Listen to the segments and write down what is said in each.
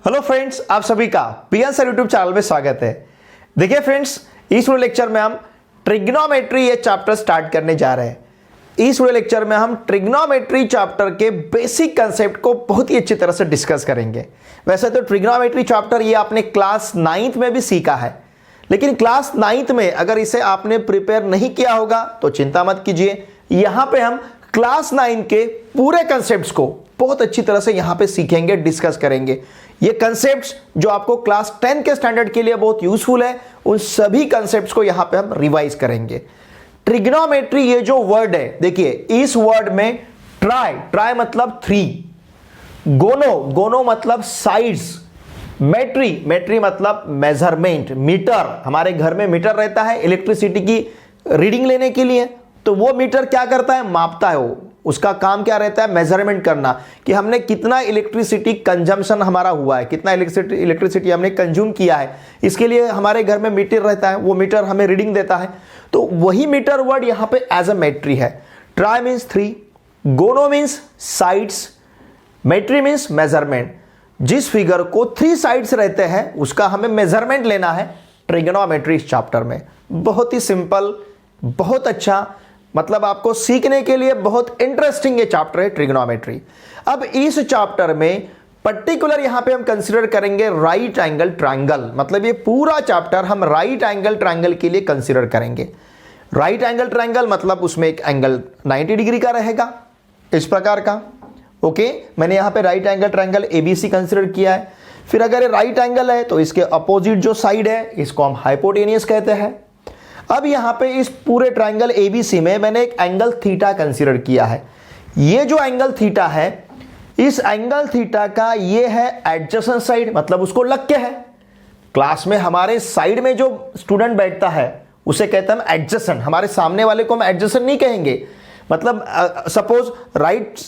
Hello friends, आप सभी का पीएन सर यूट्यूब चैनल में स्वागत है। देखिए फ्रेंड्स, इस वीडियो लेक्चर में हम ट्रिग्नोमेट्री ये चैप्टर स्टार्ट करने जा रहे हैं। इस वीडियो लेक्चर में हम ट्रिग्नोमेट्री चैप्टर के बेसिक कंसेप्ट को बहुत ही अच्छी तरह से डिस्कस करेंगे। वैसे तो ट्रिग्नोमेट्री चैप्टर ये आपने क्लास 9th में भी सीखा है, लेकिन क्लास 9th में अगर इसे आपने प्रिपेयर नहीं किया होगा तो चिंता मत कीजिए। यहां पे हम क्लास 9 के पूरे कंसेप्ट्स को बहुत अच्छी तरह से यहां पे सीखेंगे, डिस्कस करेंगे। ये कंसेप्ट्स जो आपको क्लास 10 के स्टैंडर्ड के लिए बहुत यूजफुल है, उन सभी कंसेप्ट्स को यहां पे हम रिवाइज करेंगे। ट्रिग्नोमेट्री ये जो वर्ड है, देखिए इस वर्ड में ट्राई मतलब 3, गोनो मतलब साइड्स, मेट्री मतलब मेजरमेंट, मीटर। हमारे घर में मीटर रहता है इलेक्ट्रिसिटी की रीडिंग लेने के लिए, तो वो मीटर क्या करता है, मापता है। वो उसका काम क्या रहता है, मेजरमेंट करना कि हमने कितना इलेक्ट्रिसिटी कंजम्पशन हमारा हुआ है, कितना इलेक्ट्रिसिटी हमने कंज्यूम किया है। इसके लिए हमारे घर में मीटर रहता है, वो मीटर हमें रीडिंग देता है। तो वही मीटर वर्ड यहां पे एज अ मेट्री है। ट्राई मीन्स 3, गोनो मीन्स साइड्स, मेट्री मीन्स मेजरमेंट। जिस फिगर को 3 साइड्स रहते हैं उसका हमें मेजरमेंट लेना है ट्रिग्नोमेट्री इस चैप्टर में। बहुत ही सिंपल, बहुत अच्छा, मतलब आपको सीखने के लिए बहुत इंटरेस्टिंग ये चैप्टर है ट्रिग्नोमेट्री। अब इस चैप्टर में पर्टिकुलर यहां पे हम कंसीडर करेंगे राइट एंगल ट्रायंगल। मतलब ये पूरा चैप्टर हम राइट एंगल ट्रायंगल के लिए कंसीडर करेंगे। राइट एंगल ट्रायंगल मतलब उसमें एक एंगल 90 डिग्री का रहेगा, इस प्रकार का। ओके, मैंने यहां पे right angle triangle ABC consider किया है। फिर अगर ये राइट एंगल है तो इसके अपोजिट जो साइड है इसको हम हाइपोटेनियस कहते हैं। अब यहां पे इस पूरे ट्रायंगल एबीसी में मैंने एक एंगल थीटा कंसीडर किया है। ये जो एंगल थीटा है, इस एंगल थीटा का ये है एडजेसेंट साइड, मतलब उसको लग के है। क्लास में हमारे साइड में जो स्टूडेंट बैठता है उसे कहते हैं एडजेसेंट। हमारे सामने वाले को हम एडजेसेंट नहीं कहेंगे। मतलब सपोज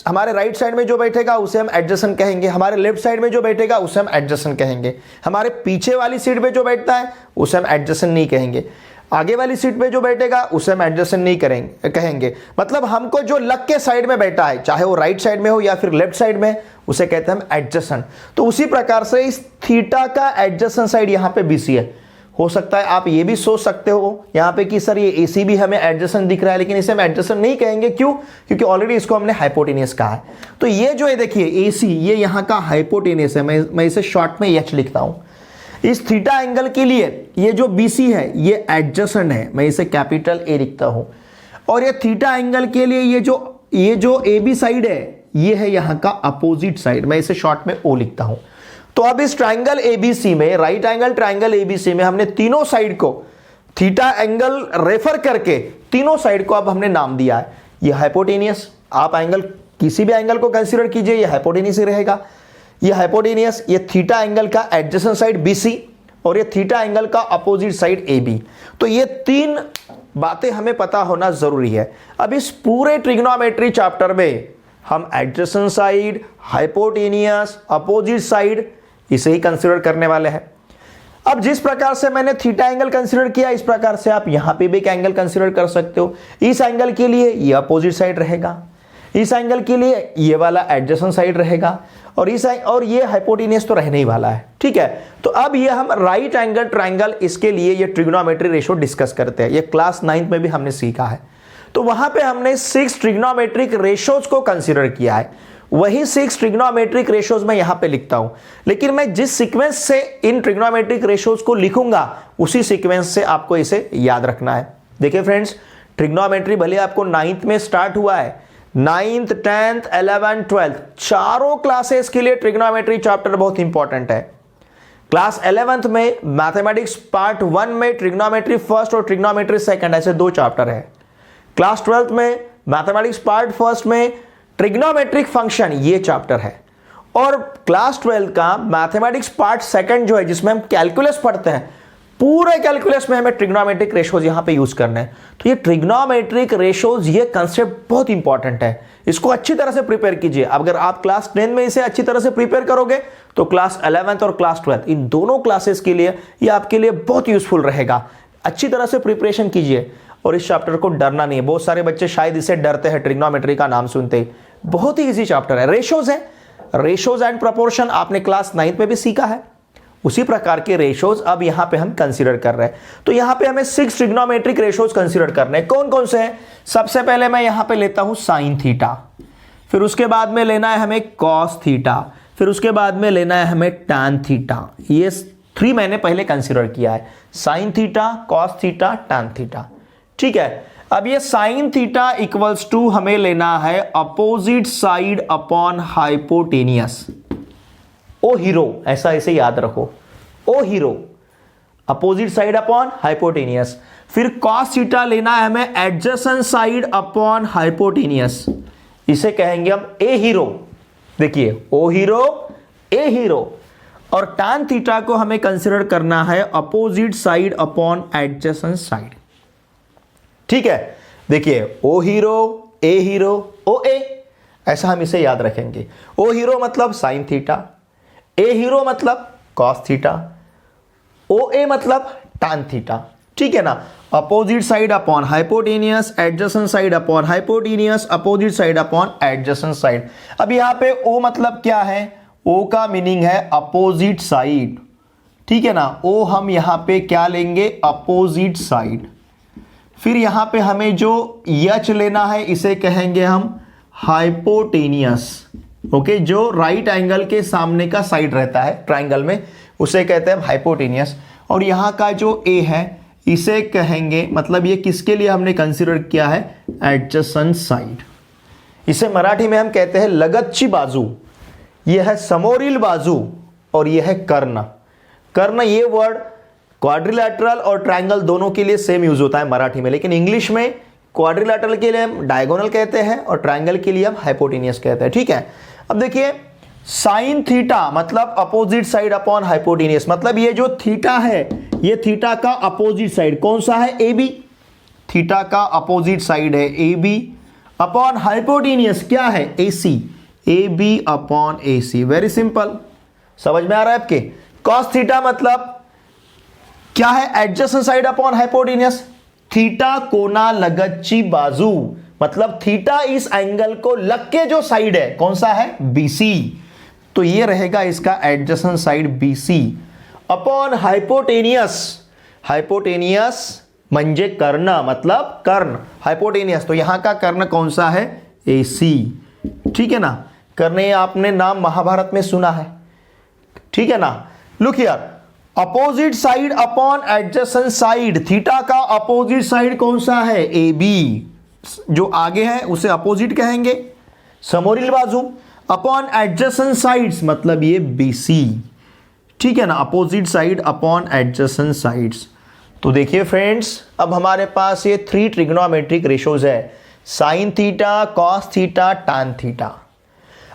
हमारे राइट साइड में जो बैठेगा उसे हम एडजेसेंट कहेंगे, हमारे लेफ्ट साइड में जो बैठेगा उसे हम एडजेसेंट कहेंगे, हमारे पीछे वाली सीट पे जो बैठता है उसे हम एडजेसेंट नहीं कहेंगे, आगे वाली सीट पे जो बैठेगा उसे हम एडजेसेंट नहीं कहेंगे। मतलब हमको जो लग के साइड में बैठा है, चाहे वो राइट साइड में हो या फिर लेफ्ट साइड में, उसे कहते हैं हम एडजेसेंट। तो उसी प्रकार से इस थीटा का एडजेसेंट साइड यहां पे बीसी है। हो सकता है आप ये भी सोच सकते हो यहां पे कि सर ये एसी भी हमें एडजेसेंट दिख रहा है, लेकिन इसे हम एडजेसेंट नहीं कहेंगे। क्यों? क्योंकि ऑलरेडी इसको हमने हाइपोटेनियस कहा है। तो ये जो है देखिए एसी, ये यहां का हाइपोटेनियस है। मैं इसे शॉर्ट में एच लिखता हूं। इस थीटा एंगल के लिए ये जो बीसी है ये एडजेसेंट है, मैं इसे कैपिटल ए लिखता हूं। और ये थीटा एंगल के लिए ये जो ए बी साइड है ये है यहां का अपोजिट साइड, मैं इसे शॉर्ट में ओ लिखता हूं। तो अब इस ट्रायंगल एबीसी में, राइट एंगल ट्रायंगल एबीसी में हमने तीनों साइड को थीटा एंगल रेफर करके तीनों साइड को अब हमने नाम दिया है। ये हाइपोटेनियस, आप एंगल किसी भी एंगल को कंसीडर कीजिए, ये हाइपोटेनियस ही रहेगा। ये हाइपोटेनियस, ये थीटा एंगल का एडजेसेंट साइड बीसी और ये थीटा एंगल का अपोजिट साइड एबी। तो ये 3 बातें हमें पता होना जरूरी है। अब इस पूरे ट्रिग्नोमेट्री चैप्टर में हम adjacent side, hypotenuse, opposite side इसे ही कंसीडर करने वाले हैं। अब जिस प्रकार से मैंने थीटा एंगल कंसीडर किया, इस प्रकार से आप यहां पे भी एक एंगल कंसीडर कर सकते हो। इस एंगल के लिए ये अपोजिट साइड रहेगा, इस एंगल के लिए ये वाला एडजेसेंट साइड रहेगा, और ये हाइपोटेनियस तो रहने ही वाला है। ठीक है, तो अब ये हम राइट एंगल ट्रायंगल, इसके लिए ये ट्रिग्नोमेट्री रेशो डिस्कस करते हैं। ये क्लास 9th में भी हमने सीखा है। तो वहां पे हमने 6 ट्रिग्नोमेट्रिक रेशोज को कंसीडर किया है। वही 6 ट्रिग्नोमेट्रिक रेशोज मैं यहां पे लिखता हूं, लेकिन मैं जिस सीक्वेंस से इन ट्रिग्नोमेट्रिक रेशोज को लिखूंगा उसी सीक्वेंस से आपको इसे याद रखना है। देखिए फ्रेंड्स, ट्रिग्नोमेट्री भले आपको 9th में स्टार्ट हुआ है, 9th, 10th, 11th, 12th चारों क्लासेस के लिए ट्रिग्नोमेट्री चैप्टर बहुत इंपॉर्टेंट है। क्लास 11th में मैथमेटिक्स पार्ट 1 में ट्रिग्नोमेट्री फर्स्ट और ट्रिग्नोमेट्री सेकंड, ऐसे 2 चैप्टर है। क्लास 12th में मैथमेटिक्स पार्ट फर्स्ट में ट्रिग्नोमेट्रिक फंक्शन, ये चैप्टर है। और क्लास 12 का मैथमेटिक्स पार्ट सेकंड जो है, जिसमें हम कैलकुलस पढ़ते हैं, पूरे कैलकुलस में हमें ट्रिग्नोमेट्रिक रेशोज यहां पे यूज करने हैं। तो ये ट्रिग्नोमेट्रिक रेशोज, ये कंसेप्ट बहुत इंपॉर्टेंट है। इसको अच्छी तरह से प्रिपेयर कीजिए। अगर आप क्लास 10 में इसे अच्छी तरह से प्रिपेयर करोगे तो क्लास 11th और क्लास 12th इन दोनों क्लासेस के लिए ये आपके लिए बहुत यूजफुल रहेगा। अच्छी तरह से प्रिपरेशन कीजिए और इस चैप्टर को डरना नहीं है। बहुत सारे बच्चे शायद इसे डरते हैं ट्रिग्नोमेट्री का नाम सुनते ही। बहुत ही इजी चैप्टर है, रेशोज है। रेशोज एंड प्रोपोर्शन आपने क्लास 9th में भी सीखा है, उसी प्रकार के रेशोज अब यहां पे हम कंसीडर कर रहे हैं। तो यहां पे हमें 6 ट्रिग्नोमेट्रिक रेशोज कंसीडर करने हैं। कौन कौन से हैं? सबसे पहले मैं यहां पे लेता हूं साइन थीटा, फिर उसके बाद में लेना है हमें कॉस थीटा, फिर उसके बाद में लेना है हमें टैन थीटा। ये 3 मैंने पहले कंसीडर किया है, sine theta, cos theta, tan theta. ठीक है, अब ये साइन थीटा इक्वल्स टू हमें लेना है opposite side upon hypotenuse. O hero, ऐसा ऐसे याद रखो, O hero, opposite side upon hypotenuse. फिर कॉस थीटा लेना है हमें एडजेसेंट साइड अपॉन हाइपोटेनियस, इसे कहेंगे हम ए हीरो। देखिए, ओ हीरो, ए हीरो। और टैन थीटा को हमें कंसीडर करना है opposite side upon adjacent side. ठीक है, देखिए, ओ हीरो, ए हीरो, ओ ए, ऐसा हम इसे याद रखेंगे। ओ हीरो मतलब साइन थीटा, ए हीरो मतलब कॉस थीटा, ओ ए मतलब टैन थीटा। ठीक है ना, opposite side upon hypotenuse, adjacent side upon hypotenuse, opposite side upon adjacent side. अब यहां पे ओ मतलब क्या है? ओ का मीनिंग है अपोजिट साइड। ठीक है ना, ओ हम यहां पे क्या लेंगे? Opposite side. फिर यहां पे हमें जो एच लेना है इसे कहेंगे हम हाइपोटेनियस। ओके, जो राइट एंगल के सामने का साइड रहता है ट्राइंगल में, उसे कहते हैं हाइपोटेनियस। और यहां का जो ए है इसे कहेंगे, मतलब ये किसके लिए हमने कंसीडर किया है? Adjacent side. इसे मराठी में हम कहते हैं लगतची बाजू। यह है समोरील बाजू और यह है कर्ण। कर्ण ये वर्ड क्वाड्रिलैटरल और ट्रायंगल दोनों के लिए सेम यूज होता है मराठी में, लेकिन इंग्लिश में क्वाड्रिलैटरल के लिए हम डायगोनल कहते हैं और ट्रायंगल के लिए हम हाइपोटेनियस कहते हैं। ठीक है, अब देखिए, साइन थीटा मतलब अपोजिट साइड अपॉन हाइपोटेनियस, मतलब ये जो थीटा है ये थीटा का अपोजिट साइड कौन सा है? A B. थीटा का अपोजिट साइड है ए बी, अपॉन हाइपोटेनियस क्या है? A C. A B upon A C, very simple, समझ में आ रहा है आपके? कॉस थीटा मतलब क्या है? Adjacent side upon hypotenuse. Theta कोना लगतची बाजू, मतलब थीटा इस एंगल को लग के जो साइड है कौन सा है? बीसी। तो ये रहेगा इसका adjacent side BC upon hypotenuse. Hypotenuse म्हणजे कर्ण, मतलब कर्ण, हाइपोटेनियस। तो यहां का कर्ण कौन सा है? एसी। ठीक है ना, कर्ण ये आपने नाम महाभारत में सुना है। ठीक है ना, look here, opposite side upon adjacent side. Theta का अपोजिट साइड कौन सा है? A B. जो आगे है उसे अपोजिट कहेंगे, समोरील बाजू, अपॉन एडजेसेंट साइड्स मतलब ये बीसी। ठीक है ना, opposite side upon adjacent sides. तो देखिए फ्रेंड्स, अब हमारे पास ये 3 ट्रिग्नोमेट्रिक रेशोज है, sine theta, cos theta, tan theta.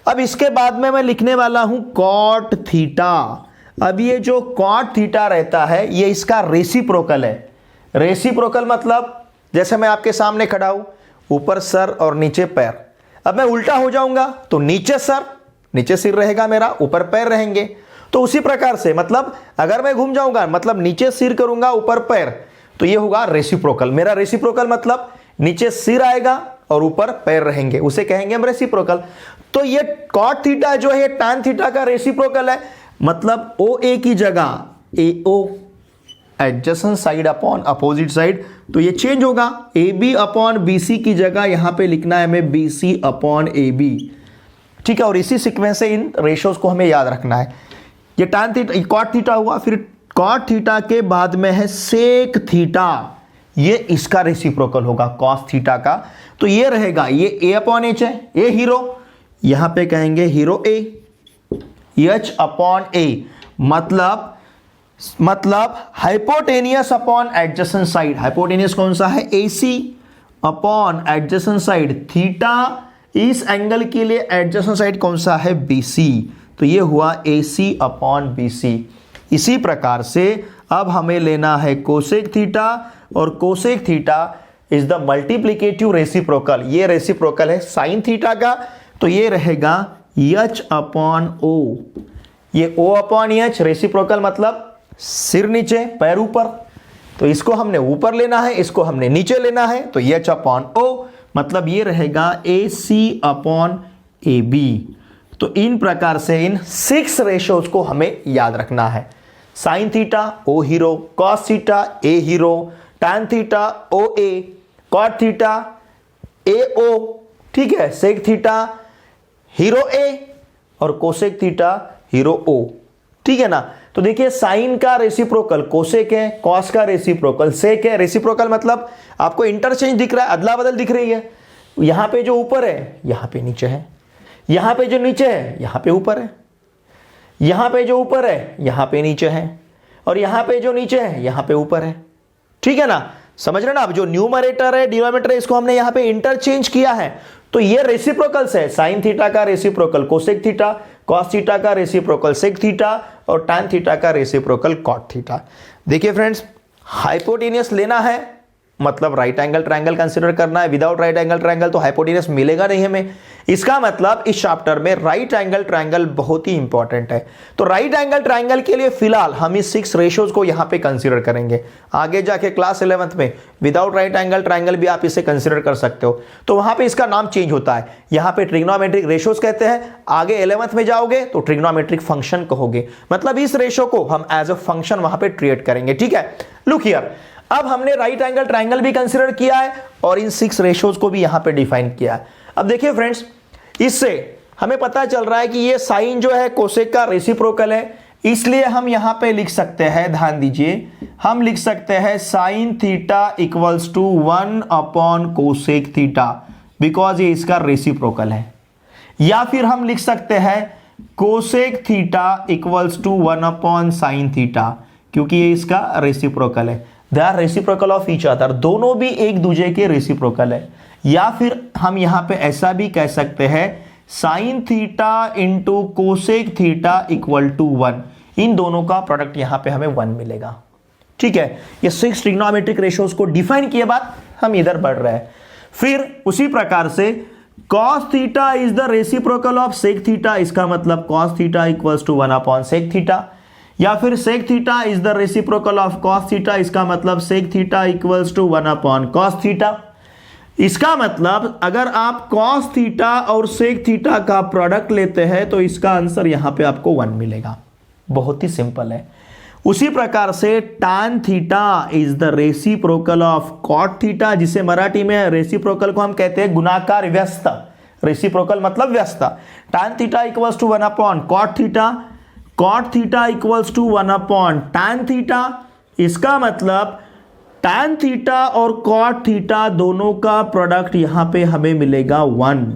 अब इसके बाद में मैं लिखने वाला हूं कॉट थीटा। अब ये जो कॉट थीटा रहता है ये इसका रेसिप्रोकल है। रेसिप्रोकल मतलब जैसे मैं आपके सामने खड़ा हूं, ऊपर सर और नीचे पैर। अब मैं उल्टा हो जाऊंगा तो नीचे सर, नीचे सिर रहेगा मेरा, ऊपर पैर रहेंगे। तो उसी प्रकार से मतलब अगर मैं घूम जाऊंगा, मतलब नीचे सिर करूंगा ऊपर पैर, तो ये होगा रेसिप्रोकल। मेरा रेसिप्रोकल मतलब नीचे सिर आएगा और ऊपर पैर रहेंगे, उसे कहेंगे हम रेसिप्रोकल। तो ये कॉट थीटा जो है टैन थीटा का रेसिप्रोकल है, मतलब ओ ए की जगह A O, adjacent side upon opposite side, तो ये चेंज होगा। A B upon B C की जगह यहां पे लिखना है हमें B C upon A B. ठीक है, और इसी सीक्वेंस से इन रेशोज को हमें याद रखना है। ये टैन थीटा, कॉट थीटा हुआ, फिर कॉट थीटा के बाद में है सेक थीटा, ये इसका रेसिप्रोकल होगा कॉस थीटा का। तो ये रहेगा, ये ए अपॉन एच है, ए हीरो, यहां पे कहेंगे हीरो ए, एच अपॉन ए मतलब hypotenuse upon adjacent side. Hypotenuse कौन सा है? AC upon adjacent side. Theta इस एंगल के लिए एडजेसेंट साइड कौन सा है? बीसी। तो ये हुआ एसी अपॉन बीसी। इसी प्रकार से अब हमें लेना है कोसेक थीटा, और cosec theta is the multiplicative reciprocal. ये रेसिप्रोकल है साइन थीटा का, तो ये रहेगा एच अपॉन ओ। ये ओ अपॉन एच रेसिप्रोकल मतलब सिर नीचे पैर ऊपर, तो इसको हमने ऊपर लेना है, इसको हमने नीचे लेना है, तो एच अपॉन ओ मतलब ये रहेगा A C upon A B. तो इन प्रकार से इन 6 रेशोज को हमें याद रखना है। Sine theta O hero, cos theta A hero, tan theta O A, cot theta ए ओ, ठीक है, सेक थीटा हीरो ए और कोसेक थीटा हीरो ओ, ठीक है ना। तो देखिए साइन का रेसिप्रोकल कोसेक है, कॉस का रेसिप्रोकल सेक है। रेसिप्रोकल मतलब आपको इंटरचेंज दिख रहा है, अदला बदल दिख रही है। यहां पे जो ऊपर है यहां पे नीचे है, यहां पे जो नीचे है यहां पे ऊपर है, यहां पे जो ऊपर है यहां पे नीचे है, और यहां पे जो नीचे है यहां पे ऊपर है, ठीक है ना। समझ रहे ना। अब जो न्यूमरेटर है डिनोमिनेटर है इसको हमने यहां पे इंटरचेंज किया है, तो ये रेसिप्रोकल्स है। साइन थीटा का reciprocal cosec theta, cos theta का रेसिप्रोकल सेक थीटा और टैन थीटा का रेसिप्रोकल कॉट थीटा। देखिए फ्रेंड्स, हाइपोटेनियस लेना है मतलब राइट एंगल ट्रायंगल कंसीडर करना है। विदाउट राइट एंगल ट्रायंगल तो हाइपोटेनियस मिलेगा नहीं हमें। इसका मतलब इस चैप्टर में राइट एंगल ट्रायंगल बहुत ही इंपॉर्टेंट है। तो राइट एंगल ट्रायंगल के लिए फिलहाल हम इस 6 रेशोज को यहां पे कंसीडर करेंगे। आगे जाके क्लास 11th में विदाउट राइट एंगल ट्रायंगल भी आप इसे कंसीडर कर सकते हो, तो वहां पे इसका नाम चेंज होता है। यहां पे ट्रिग्नोमेट्रिक रेशोज कहते हैं, आगे 11th में जाओगे तो ट्रिग्नोमेट्रिक फंक्शन कहोगे। मतलब इस रेशो को हम एज अ फंक्शन वहां पे ट्रीट करेंगे, ठीक है। लुक हियर, अब हमने राइट एंगल ट्रायंगल भी कंसीडर किया है और इन 6 रेशोज को भी यहां पे डिफाइन किया है। अब देखिए फ्रेंड्स, इससे हमें पता चल रहा है कि ये साइन जो है कोसेक का रेसिप्रोकल है, इसलिए हम यहां पे लिख सकते हैं, ध्यान दीजिए, हम लिख सकते हैं sine theta equals to 1 upon cosec theta, because ये इसका रेसिप्रोकल है। या फिर हम लिख सकते हैं cosec theta equals to 1 upon sine theta, क्योंकि ये इसका रेसिप्रोकल है। They are reciprocal of each other, दोनों भी एक दूसरे के रेसिप्रोकल है। या फिर हम यहां पे ऐसा भी कह सकते हैं sine theta into cosec theta equal to 1, इन दोनों का प्रोडक्ट यहां पे हमें 1 मिलेगा, ठीक है। ये 6 ट्रिग्नोमेट्रिक रेशोज को डिफाइन किए बाद हम इधर बढ़ रहे हैं। फिर उसी प्रकार से cos theta is the reciprocal of sec theta, इसका मतलब cos theta equals to 1 upon sec theta. या फिर sec theta is the reciprocal of cos theta, इसका मतलब sec theta equals to 1 upon cos theta. इसका मतलब अगर आप cos थीटा और सेक थीटा का प्रोडक्ट लेते हैं तो इसका आंसर यहां पे आपको 1 मिलेगा। बहुत ही सिंपल है। उसी प्रकार से tan theta is the reciprocal of cot theta, जिसे मराठी में रेसिप्रोकल को हम कहते हैं गुणाकार व्यस्त। रेसिप्रोकल मतलब व्यस्त। tan theta equals to 1 upon cot theta, cot theta equals to 1 upon tan theta. इसका मतलब tan थीटा और cot थीटा दोनों का प्रोडक्ट यहां पे हमें मिलेगा 1।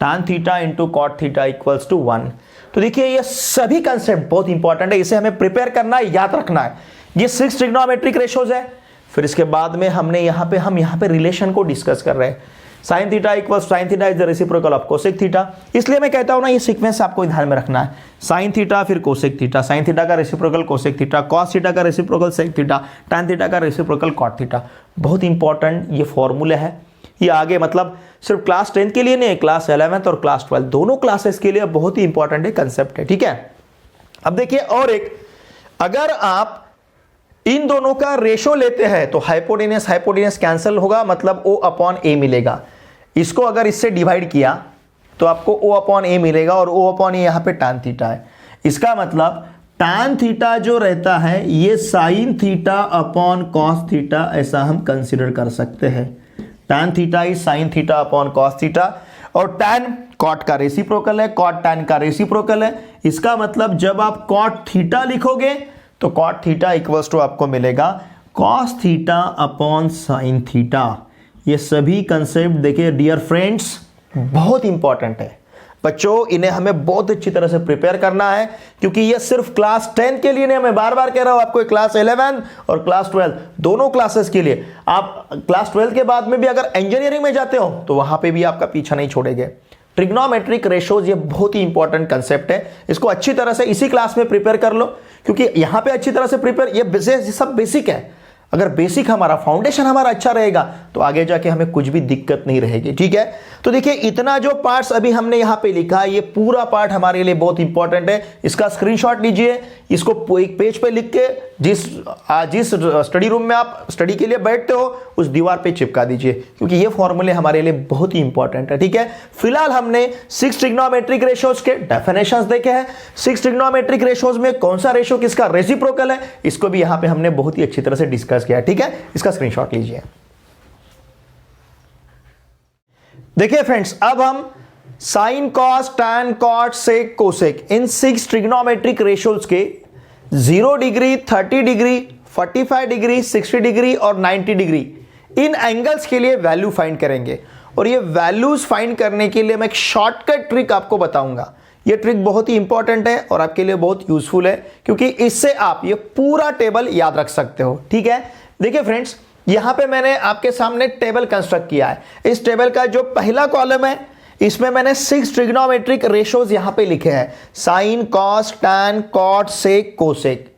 tan theta into cot theta equals to 1। तो देखिए ये सभी कंसेप्ट बहुत इंपॉर्टेंट है, इसे हमें प्रिपेयर करना है, याद रखना है। ये 6 ट्रिग्नोमेट्रिक रेशोज है। फिर इसके बाद में हम यहां पे रिलेशन को डिस्कस कर रहे हैं। Sine theta equals sine theta is the reciprocal of cosec theta, इसलिए मैं कहता हूं ना ये सीक्वेंस आपको ध्यान में रखना है। साइन थीटा फिर कोसेक थीटा, साइन थीटा का reciprocal cosec theta, cos theta का reciprocal sec theta, tan theta का रेसिप्रोकल कॉट थीटा। बहुत इंपॉर्टेंट ये फॉर्मूले है। ये आगे मतलब सिर्फ क्लास 10 के लिए नहीं, क्लास 11th और क्लास 12 दोनों क्लासेस के लिए बहुत ही इंपॉर्टेंट है, कंसेप्ट है, ठीक है। अब देखिए और एक, अगर आप इन दोनों का रेशो लेते हैं तो हाइपोटेनियस कैंसिल होगा, मतलब O अपॉन A मिलेगा। इसको अगर इससे डिवाइड किया तो आपको O अपॉन A मिलेगा, और O अपॉन A यहां पे tan थीटा है। इसका मतलब tan थीटा जो रहता है ये sign theta upon cos theta, ऐसा हम कंसिडर कर सकते हैं। tan theta is sine theta upon cos theta, और tan कॉट का रेसिप्रोकल है, कॉट tan का रेसिप्रोकल है। इसका मतलब जब आप कॉट थीटा लिखोगे तो कॉट थीटा इक्वल्स टू आपको मिलेगा cos theta upon sine theta. ये सभी कंसेप्ट देखिए डियर फ्रेंड्स बहुत इंपॉर्टेंट है बच्चों, इन्हें हमें बहुत अच्छी तरह से प्रिपेयर करना है, क्योंकि ये सिर्फ क्लास 10 के लिए नहीं, मैं बार बार कह रहा हूं आपको, क्लास 11 और क्लास 12 दोनों क्लासेस के लिए। आप क्लास 12 के बाद में भी अगर इंजीनियरिंग में जाते हो तो वहां पे भी आपका पीछा नहीं छोड़ेंगे। ट्रिग्नोमेट्रिक रेशोज ये बहुत ही इंपॉर्टेंट कंसेप्ट है, इसको अच्छी तरह से इसी क्लास में प्रिपेयर कर लो, क्योंकि यहां पे अच्छी तरह से प्रिपेयर, ये सब बेसिक है। अगर बेसिक हमारा फाउंडेशन हमारा अच्छा रहेगा तो आगे जाके हमें कुछ भी दिक्कत नहीं रहेगी। ठीक है, तो देखिए इतना जो पार्ट्स अभी हमने यहाँ पे लिखा है, ये पूरा पार्ट हमारे लिए बहुत इंपॉर्टेंट है। इसका स्क्रीनशॉट लीजिए, इसको एक पेज पे लिख के जिस स्टडी रूम में आप स्टडी के लिए बैठते हो उस दीवार पे चिपका दीजिए, क्योंकि ये फॉर्मूले हमारे लिए बहुत ही इंपॉर्टेंट है। ठीक है, फिलहाल हमने 6 ट्रिग्नोमेट्रिक रेशियोज के डेफिनेशंस देखे हैं। 6 ट्रिग्नोमेट्रिक रेशियोज में कौन सा रेशियो किसका रेसिप्रोकल है, इसको भी यहाँ पे हमने बहुत ही अच्छी तरह से डिस्कस किया। ठीक है, इसका स्क्रीनशॉट लीजिए। देखिए फ्रेंड्स, अब हम साइन, कॉस, टैन, कॉट, सेक, कोसेक इन 6 ट्रिग्नोमेट्रिक रेशियोज के 0 डिग्री, 30 डिग्री, 45 डिग्री, 60 डिग्री और 90 डिग्री इन एंगल्स के लिए वैल्यू फाइंड करेंगे। और ये वैल्यूज फाइंड करने के लिए मैं एक शॉर्टकट ट्रिक आपको बताऊंगा। ये ट्रिक बहुत ही इंपॉर्टेंट है और आपके लिए बहुत यूजफुल है, क्योंकि इससे आप ये पूरा टेबल याद रख सकते हो। ठीक है, देखिए फ्रेंड्स, यहां पे मैंने आपके सामने टेबल कंस्ट्रक्ट किया है। इस टेबल का जो पहला कॉलम है इसमें मैंने 6 ट्रिग्नोमेट्रिक रेशियोज यहां पे लिखे हैं, साइन, कॉस, टैन, कॉट, सेक, कोसेक।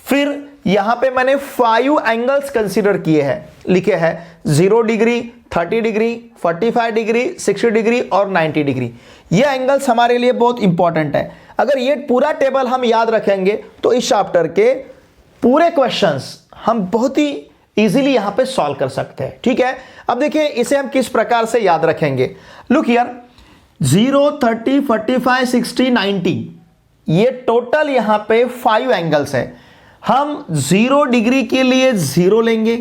फिर यहां पे मैंने 5 एंगल्स कंसीडर किए हैं, लिखे हैं 0 डिग्री, 30 डिग्री, 45 डिग्री, 60 डिग्री और 90 डिग्री। ये एंगल्स हमारे लिए बहुत इंपॉर्टेंट है। अगर ये पूरा टेबल हम याद रखेंगे तो इस चैप्टर के पूरे क्वेश्चंस हम बहुत ही इजीली यहां पे सॉल्व कर सकते हैं। ठीक है, अब देखिए इसे हम किस प्रकार से याद रखेंगे। लुक हियर, 0, 30, 45, 60, 90 ये टोटल यहां पे 5 एंगल्स है। हम 0 डिग्री के लिए 0 लेंगे।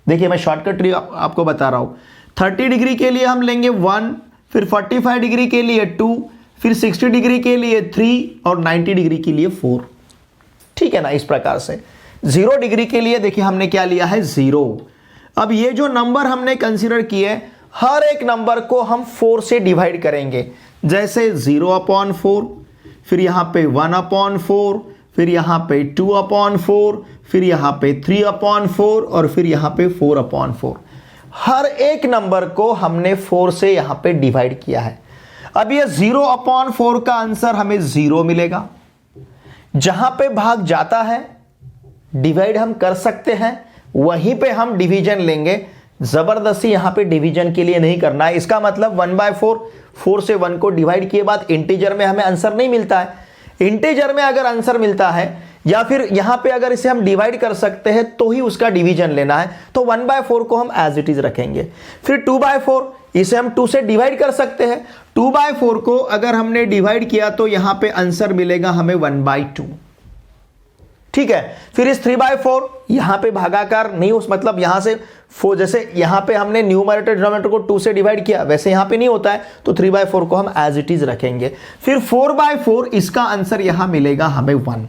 देखिए मैं शॉर्टकट ट्रिक आपको बता रहा हूं। 30 डिग्री के लिए हम लेंगे 1, फिर 45 डिग्री के लिए 2, फिर 60 डिग्री के लिए 3 और 90 डिग्री के लिए 4। ठीक है ना, इस प्रकार से 0 डिग्री के लिए देखिए हमने क्या लिया है, 0। अब ये जो नंबर हमने कंसीडर किए, हर एक नंबर को हम 4 से डिवाइड करेंगे। जैसे 0/4, फिर यहां पे 1/4, फिर यहां पे 2/4, फिर यहां पे 3/4 और फिर यहां पे 4/4। हर एक नंबर को हमने 4 से यहां पे डिवाइड किया है। अब ये 0/4 का आंसर हमें 0 मिलेगा। जहां पे भाग जाता है डिवाइड हम कर सकते हैं, वहीं पे हम डिवीजन लेंगे। जबरदस्ती यहां पे डिवीजन के लिए नहीं करना है। इसका मतलब 1/4, 4 से 1 को डिवाइड किए बाद इंटीजर में हमें आंसर नहीं मिलता है। इंटीजर में अगर आंसर मिलता है या फिर यहां पे अगर इसे हम डिवाइड कर सकते हैं तो ही उसका डिवीजन लेना है। तो 1/4 को हम एज इट इज रखेंगे। फिर 2/4, इसे हम 2 से डिवाइड कर सकते हैं। 2/4 को अगर हमने डिवाइड किया तो यहां पे आंसर मिलेगा हमें 1/2। ठीक है, फिर इस 3/4 यहां पे भागाकार नहीं, उस मतलब यहां से 4, जैसे यहां पे हमने न्यूमरेटर डिनोमिनेटर को 2 से डिवाइड किया, वैसे यहां पे नहीं होता है, तो 3/4 को हम एज इट इज रखेंगे। फिर 4/4, इसका आंसर यहां मिलेगा हमें 1।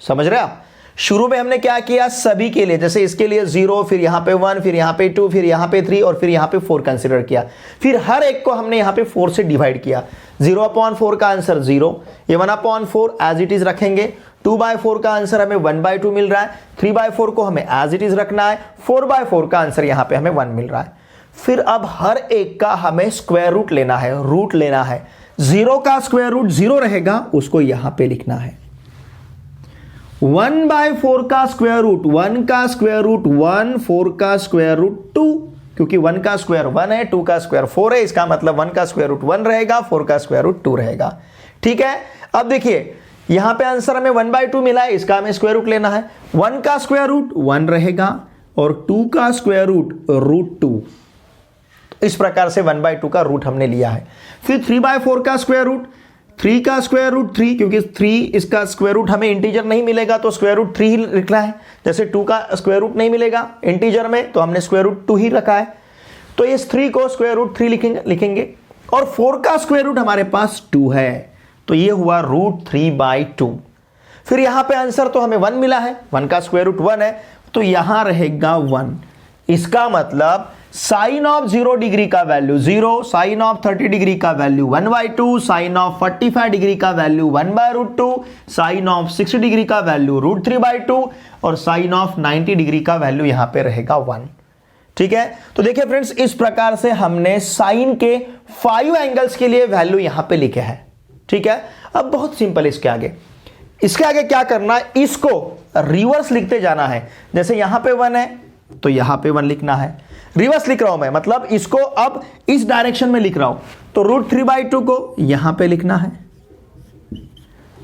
समझ रहे आप? शुरू में हमने क्या किया, सभी के लिए, जैसे इसके लिए 0, फिर यहां पे 1, फिर यहां पे 2, फिर यहां पे 3 और फिर यहां पे 4 कंसीडर किया। फिर हर एक को हमने यहां पे 4 से डिवाइड किया। 0/4 का आंसर 0, ये 1/4 एज इट इज रखेंगे। 2/4 का आंसर हमें 1/2 मिल रहा है। 3/4 को हमें एज इट इज रखना है। 4/4 का आंसर यहां पे हमें 1 मिल रहा है। फिर अब हर एक का हमें स्क्वायर रूट लेना है, रूट लेना है। 0 का स्क्वायर रूट 0 रहेगा, उसको यहां पे लिखना है। 1/4 का स्क्वायर रूट 1 का स्क्वायर रूट 1, 4 का स्क्वायर रूट 2, क्योंकि 1 का स्क्वायर 1 है, 2 का स्क्वायर 4 है, इसका मतलब 1 का स्क्वायर रूट 1 रहेगा, 4 का स्क्वायर रूट 2 रहेगा। ठीक है, अब देखिए यहां पे आंसर हमें 1/2 मिला है, इसका हमें स्क्वायर रूट लेना है। 1 का स्क्वायर रूट 1 रहेगा और 2 का स्क्वायर रूट √2। इस प्रकार से 1/2 का रूट हमने लिया है। फिर 3/4 का स्क्वायर रूट, 3 का स्क्वायर रूट 3, क्योंकि 3 इसका स्क्वायर रूट हमें इंटीजर नहीं मिलेगा तो स्क्वायर रूट 3 ही लिखना है। जैसे 2 का स्क्वायर रूट नहीं मिलेगा इंटीजर में तो हमने स्क्वायर रूट 2 ही रखा है, तो इस 3 को स्क्वायर रूट 3 लिखेंगे। और 4 का स्क्वायर रूट हमारे पास 2 है, तो ये हुआ √3/2। फिर यहां पे आंसर तो हमें 1 मिला है, 1 का स्क्वायर रूट 1 है, तो यहां रहेगा 1। इसका मतलब साइन ऑफ 0 डिग्री का वैल्यू 0, साइन ऑफ 30 डिग्री का वैल्यू 1/2, साइन ऑफ 45 डिग्री का वैल्यू 1/√2, साइन ऑफ 60 डिग्री का वैल्यू √3/2 और साइन ऑफ 90 डिग्री का वैल्यू यहां पे रहेगा 1। ठीक है, तो देखिए फ्रेंड्स, इस प्रकार से हमने साइन के 5 एंगल्स के लिए वैल्यू यहां पे लिखे हैं। ठीक है, अब बहुत सिंपल, इसके आगे क्या करना है, इसको रिवर्स लिखते जाना है। जैसे यहां पे 1 है तो यहां पे 1 लिखना है, रिवर्स लिख रहा हूं मैं, मतलब इसको अब इस डायरेक्शन में लिख रहा हूं। तो √3/2 को यहां पे लिखना है,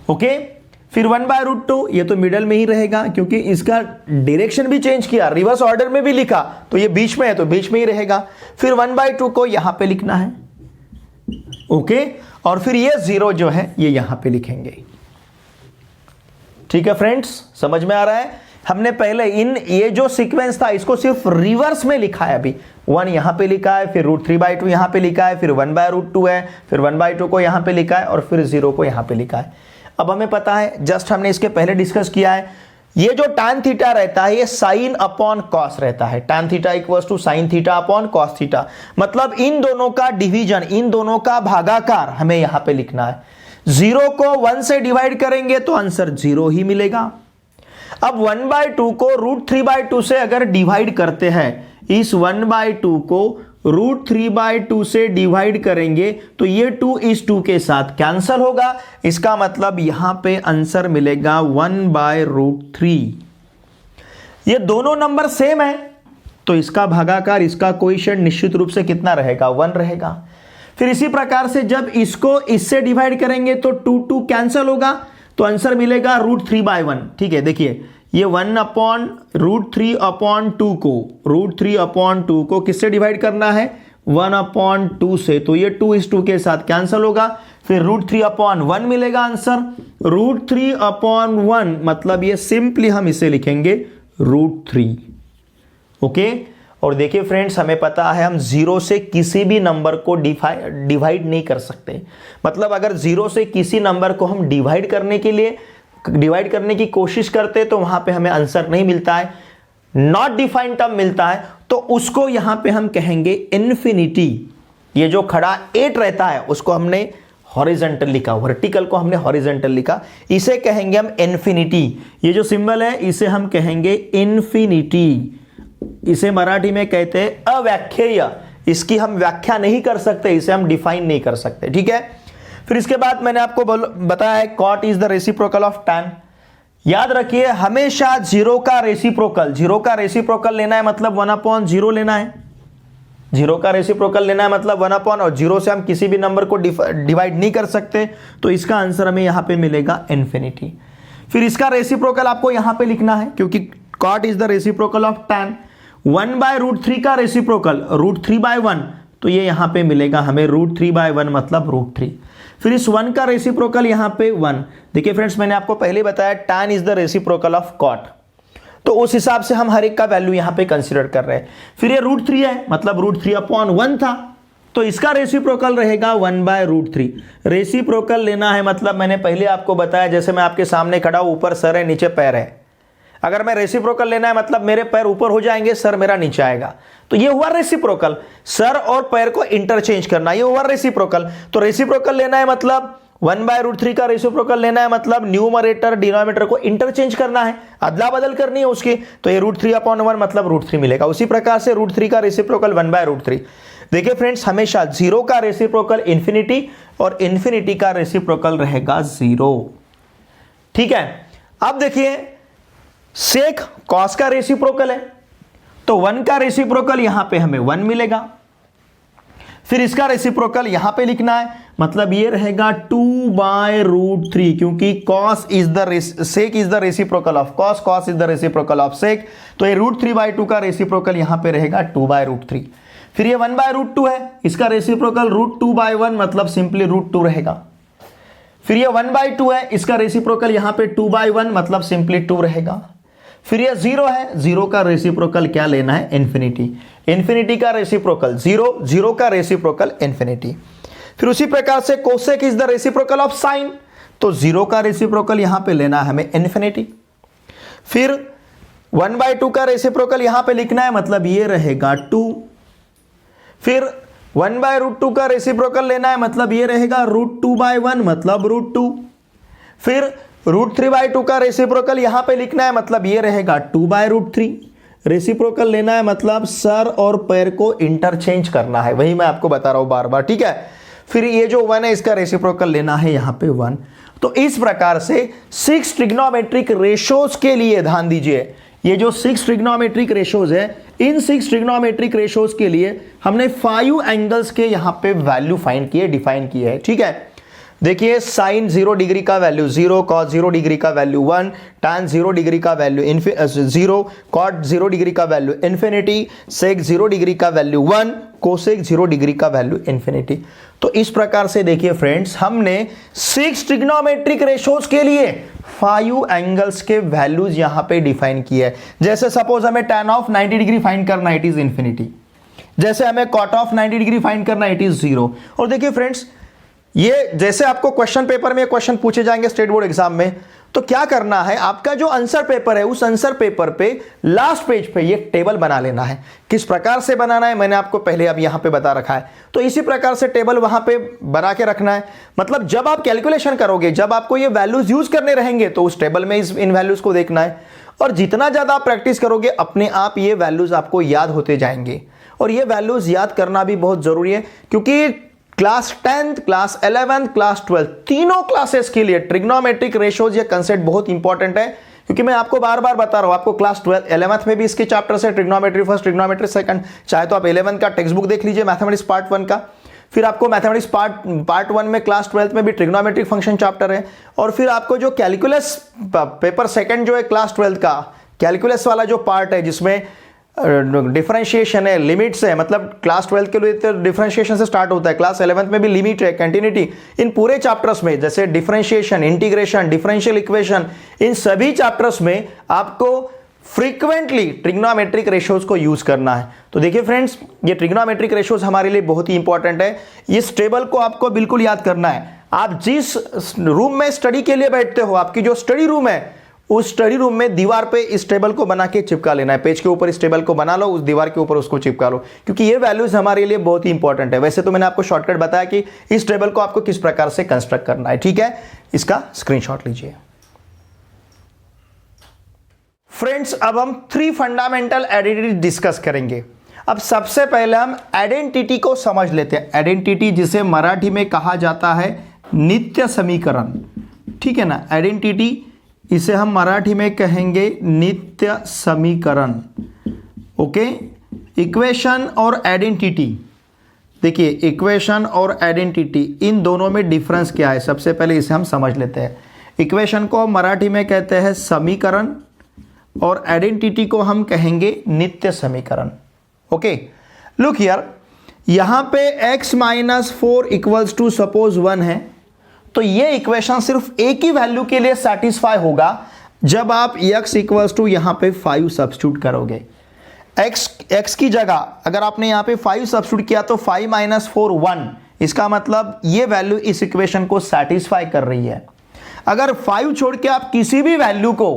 ओके। फिर 1/√2, ये तो मिडल में ही रहेगा क्योंकि इसका डायरेक्शन भी चेंज किया, रिवर्स ऑर्डर में भी लिखा तो ये बीच में है तो बीच में ही रहेगा। फिर 1/2 को यहां पे लिखना है, ओके। और फिर ये 0 जो है ये यहां पे लिखेंगे। ठीक है फ्रेंड्स, समझ में आ रहा है? हमने पहले ये जो सीक्वेंस था इसको सिर्फ रिवर्स में लिखा है। अभी 1 यहां पे लिखा है, फिर √3/2 यहां पे लिखा है, फिर 1/√2 है, फिर 1/2 को यहां पे लिखा है और फिर 0 को यहां पे लिखा है। अब हमें पता है, जस्ट हमने इसके पहले डिस्कस किया है, ये जो tan थीटा रहता है ये sin अपॉन cos रहता है। tan theta equals to sin theta upon cos theta, मतलब इन दोनों का डिवीजन, इन दोनों का भागाकार हमें यहां पे लिखना है। 0 को 1 से डिवाइड करेंगे तो आंसर 0 ही मिलेगा। अब 1/2 को √3/2 से अगर डिवाइड करते हैं, इस 1/2 को √3/2 से डिवाइड करेंगे तो ये 2 इस 2 के साथ कैंसल होगा। इसका मतलब यहां पे आंसर मिलेगा 1/√3। ये दोनों नंबर सेम है तो इसका भागाकार, इसका कोएफिशिएंट निश्चित रूप से कितना रहेगा? 1 रहेगा। फिर इसी प्रकार से जब इसको इससे डिवाइड करेंगे तो 2 कैंसल होगा तो आंसर मिलेगा √3/1। ठीक है, देखिए ये 1/√3/2 को, √3/2 को किससे डिवाइड करना है? 1/2 से, तो ये 2 इस 2 के साथ कैंसल होगा। फिर √3/1 मिलेगा आंसर। √3/1 मतलब ये सिंपली हम इसे लिखेंगे √3, ओके। और देखिए फ्रेंड्स, हमें पता है हम 0 से किसी भी नंबर को डिवाइड नहीं कर सकते। मतलब अगर 0 से किसी नंबर को हम डिवाइड करने की कोशिश करते तो वहां पे हमें आंसर नहीं मिलता है, नॉट डिफाइंड टर्म मिलता है, तो उसको यहां पे हम कहेंगे इन्फिनिटी। ये जो खड़ा 8 रहता है उसको हमने हॉरिजॉन्टल लिखा, वर्टिकल को हमने हॉरिजॉन्टल लिखा, इसे कहेंगे हम इन्फिनिटी। ये जो सिंबल है इसे हम कहेंगे इन्फिनिटी। इसे मराठी में कहते हैं अव्याख्येय। इसकी हम व्याख्या नहीं कर सकते, इसे हम डिफाइन नहीं कर सकते, ठीक है। फिर इसके बाद मैंने आपको बताया है cot is the reciprocal of tan। याद रखिए हमेशा 0 का रेसिप्रोकल लेना है, मतलब 1/0 लेना है। 0 का रेसिप्रोकल लेना है मतलब 1/, और 0 से हम किसी भी नंबर को डिवाइड नहीं कर सकते, तो इसका आंसर हमें यहां पे मिलेगा इन्फिनिटी। फिर इसका रेसिप्रोकल आपको यहां पे लिखना है क्योंकि cot is the reciprocal of tan। 1/√3 का रेसिप्रोकल √3/1, तो ये यहां पे मिलेगा हमें √3/1 मतलब √3। फिर इस 1 का रेसिप्रोकल यहां पे 1। देखिए फ्रेंड्स, मैंने आपको पहले बताया tan is the reciprocal of cot, तो उस हिसाब से हम हर एक का वैल्यू यहां पे कंसीडर कर रहे हैं। फिर ये √3 है मतलब √3/1 था, तो इसका रेसिप्रोकल रहेगा 1/√3। रेसिप्रोकल लेना है मतलब मैंने पहले आपको बताया, जैसे मैं आपके सामने खड़ा हूं, ऊपर सर है नीचे पैर है। अगर मैं रेसिप्रोकल लेना है मतलब मेरे पैर ऊपर हो जाएंगे, सर मेरा नीचे आएगा, तो ये हुआ रेसिप्रोकल। सर और पैर को इंटरचेंज करना, ये हुआ रेसिप्रोकल। तो रेसिप्रोकल लेना है मतलब 1/√3 का रेसिप्रोकल लेना है मतलब न्यूमरेटर डिनोमिनेटर को इंटरचेंज करना है, अदला बदल करनी है उसकी, तो ये √3/1 मतलब √3 मिलेगा। उसी प्रकार से √3 का रेसिप्रोकल 1/√3। देखिए फ्रेंड्स, हमेशा 0 का रेसिप्रोकल इन्फिनिटी और इन्फिनिटी का रेसिप्रोकल रहेगा 0, ठीक है। अब देखिए सेक कॉस का रेसिप्रोकल है, तो 1 का रेसिप्रोकल यहां पे हमें 1 मिलेगा। फिर इसका रेसिप्रोकल यहां पे लिखना है, मतलब ये रहेगा 2/√3, क्योंकि cos is the sec is the reciprocal of cos, cos is the reciprocal of sec, तो ये √3/2 का रेसिप्रोकल यहां पे रहेगा 2/√3। फिर ये 1/√2 है, इसका रेसिप्रोकल √2/1 मतलब सिंपली √2 रहेगा। फिर ये 1/2 है, इसका रेसिप्रोकल यहां पे 2/1 मतलब सिंपली 2 रहेगा। फिर ये 0 है, 0 का रेसिप्रोकल क्या लेना है? इन्फिनिटी। इन्फिनिटी का रेसिप्रोकल 0, 0 का रेसिप्रोकल इन्फिनिटी। फिर उसी प्रकार से cosec is the reciprocal of sign, तो 0 का रेसिप्रोकल यहां पे लेना है हमें इन्फिनिटी। फिर 1/2 का रेसिप्रोकल यहां पे लिखना है, मतलब ये रहेगा 2। फिर 1/√2 का रेसिप्रोकल लेना है, मतलब ये रहेगा √2/1 मतलब √2। फिर √3/2 का रेसिप्रोकल यहां पे लिखना है, मतलब ये रहेगा 2/√3। रेसिप्रोकल लेना है मतलब सर और पैर को इंटरचेंज करना है, वही मैं आपको बता रहा हूं बार बार, ठीक है। फिर ये जो 1 है इसका रेसिप्रोकल लेना है यहां पे 1। तो इस प्रकार से 6 ट्रिग्नोमेट्रिक रेशोज के लिए ध्यान दीजिए, ये जो 6 ट्रिग्नोमेट्रिक रेशोज है इन 6 ट्रिग्नोमेट्रिक रेशोज के लिए हमने 5 एंगल्स के यहां पे वैल्यू फाइंड किए, डिफाइन किए है। ठीक है, देखिए साइन 0 डिग्री का वैल्यू 0, कॉस 0 डिग्री का वैल्यू 1, tan 0 डिग्री का वैल्यू 0, कॉट 0 डिग्री का वैल्यू इन्फिनिटी, सेक 0 डिग्री का वैल्यू 1, कोसेक 0 डिग्री का वैल्यू इन्फिनिटी। तो इस प्रकार से देखिए फ्रेंड्स, हमने 6 ट्रिग्नोमेट्रिक रेशोज के लिए 5 एंगल्स के वैल्यूज यहां पे डिफाइन किए है। जैसे सपोज हमें tan ऑफ 90 डिग्री फाइंड करना है, इट इज इन्फिनिटी। जैसे हमें कॉट ऑफ 90 डिग्री फाइंड करना है, इट इज 0। और देखिए फ्रेंड्स, ये जैसे आपको क्वेश्चन पेपर में क्वेश्चन पूछे जाएंगे स्टेट बोर्ड एग्जाम में, तो क्या करना है, आपका जो आंसर पेपर है उस आंसर पेपर पे लास्ट पेज पे ये टेबल बना लेना है। किस प्रकार से बनाना है मैंने आपको पहले अब यहां पे बता रखा है, तो इसी प्रकार से टेबल वहां पे बना के रखना है। मतलब जब आप कैलकुलेशन करोगे, जब आपको ये वैल्यूज यूज करने रहेंगे, तो उस टेबल में इन वैल्यूज को देखना है। और जितना ज्यादा आप प्रैक्टिस करोगे, अपने आप ये वैल्यूज आपको याद होते जाएंगे। और ये वैल्यूज याद करना भी बहुत जरूरी है, क्योंकि class 10th, class 11th, class 12 तीनों क्लासेस के लिए ट्रिग्नोमेट्रिक रेशोज ये कंसेप्ट बहुत इंपॉर्टेंट है। क्योंकि मैं आपको बार बार बता रहा हूं, आपको क्लास 11th में भी इसके चैप्टर्स है, ट्रिग्नोमेट्री फर्स्ट, ट्रिग्नोमेट्री सेकंड। चाहे तो आप 11th का टेक्स्ट बुक देख लीजिए, मैथमेटिक्स पार्ट 1 का। फिर आपको मैथमेटिक्स पार्ट 1 में क्लास 12th में भी ट्रिग्नोमेट्रिक फंक्शन चैप्टर है। और फिर आपको जो कैलकुलस पेपर सेकंड जो है क्लास 12th का कैलकुलस वाला जो पार्ट है, जिसमें डिफरेंशिएशन है, लिमिट्स है, मतलब क्लास 12th के लिए तो डिफरेंशिएशन से स्टार्ट होता है, क्लास 11th में भी लिमिट है, कंटिन्यूटी, इन पूरे चैप्टर्स में जैसे डिफरेंशिएशन, इंटीग्रेशन, डिफरेंशियल इक्वेशन, इन सभी चैप्टर्स में आपको फ्रीक्वेंटली ट्रिग्नोमेट्रिक रेशोज को यूज करना है। तो देखिए फ्रेंड्स, ये ट्रिग्नोमेट्रिक रेशोज हमारे लिए बहुत ही इंपॉर्टेंट है। इस टेबल को आपको बिल्कुल याद करना है। आप जिस रूम में स्टडी के लिए बैठते हो, आपकी जो स्टडी रूम है, उस स्टडी रूम में दीवार पे इस टेबल को बना के चिपका लेना है। पेज के ऊपर इस टेबल को बना लो, उस दीवार के ऊपर उसको चिपका लो, क्योंकि ये वैल्यूज हमारे लिए बहुत ही इंपॉर्टेंट है। वैसे तो मैंने आपको शॉर्टकट बताया कि इस टेबल को आपको किस प्रकार से कंस्ट्रक्ट करना है। ठीक है, इसका स्क्रीनशॉट लीजिए। फ्रेंड्स, अब हम 3 फंडामेंटल आइडेंटिटी डिस्कस करेंगे। अब सबसे पहले हम आइडेंटिटी को समझ लेते हैं। आइडेंटिटी जिसे मराठी में कहा जाता है नित्य समीकरण, ठीक है ना। आइडेंटिटी इसे हम मराठी में कहेंगे नित्य समीकरण। ओके, इक्वेशन और आइडेंटिटी, देखिए इक्वेशन और आइडेंटिटी इन दोनों में डिफरेंस क्या है, सबसे पहले इसे हम समझ लेते हैं। इक्वेशन को मराठी में कहते हैं समीकरण और आइडेंटिटी को हम कहेंगे नित्य समीकरण। ओके, लुक हियर, यहां पे x - 4 इक्वल्स टू सपोज 1 है, तो ये इक्वेशन सिर्फ एक ही वैल्यू के लिए सेटिस्फाई होगा जब आप x इक्वल्स टू यहां पे 5 सब्स्टिट्यूट करोगे। x की जगह अगर आपने यहां पे 5 सब्स्टिट्यूट किया तो 5 - 4 1, इसका मतलब ये वैल्यू इस इक्वेशन को सेटिस्फाई कर रही है। अगर 5 छोड़ के आप किसी भी वैल्यू को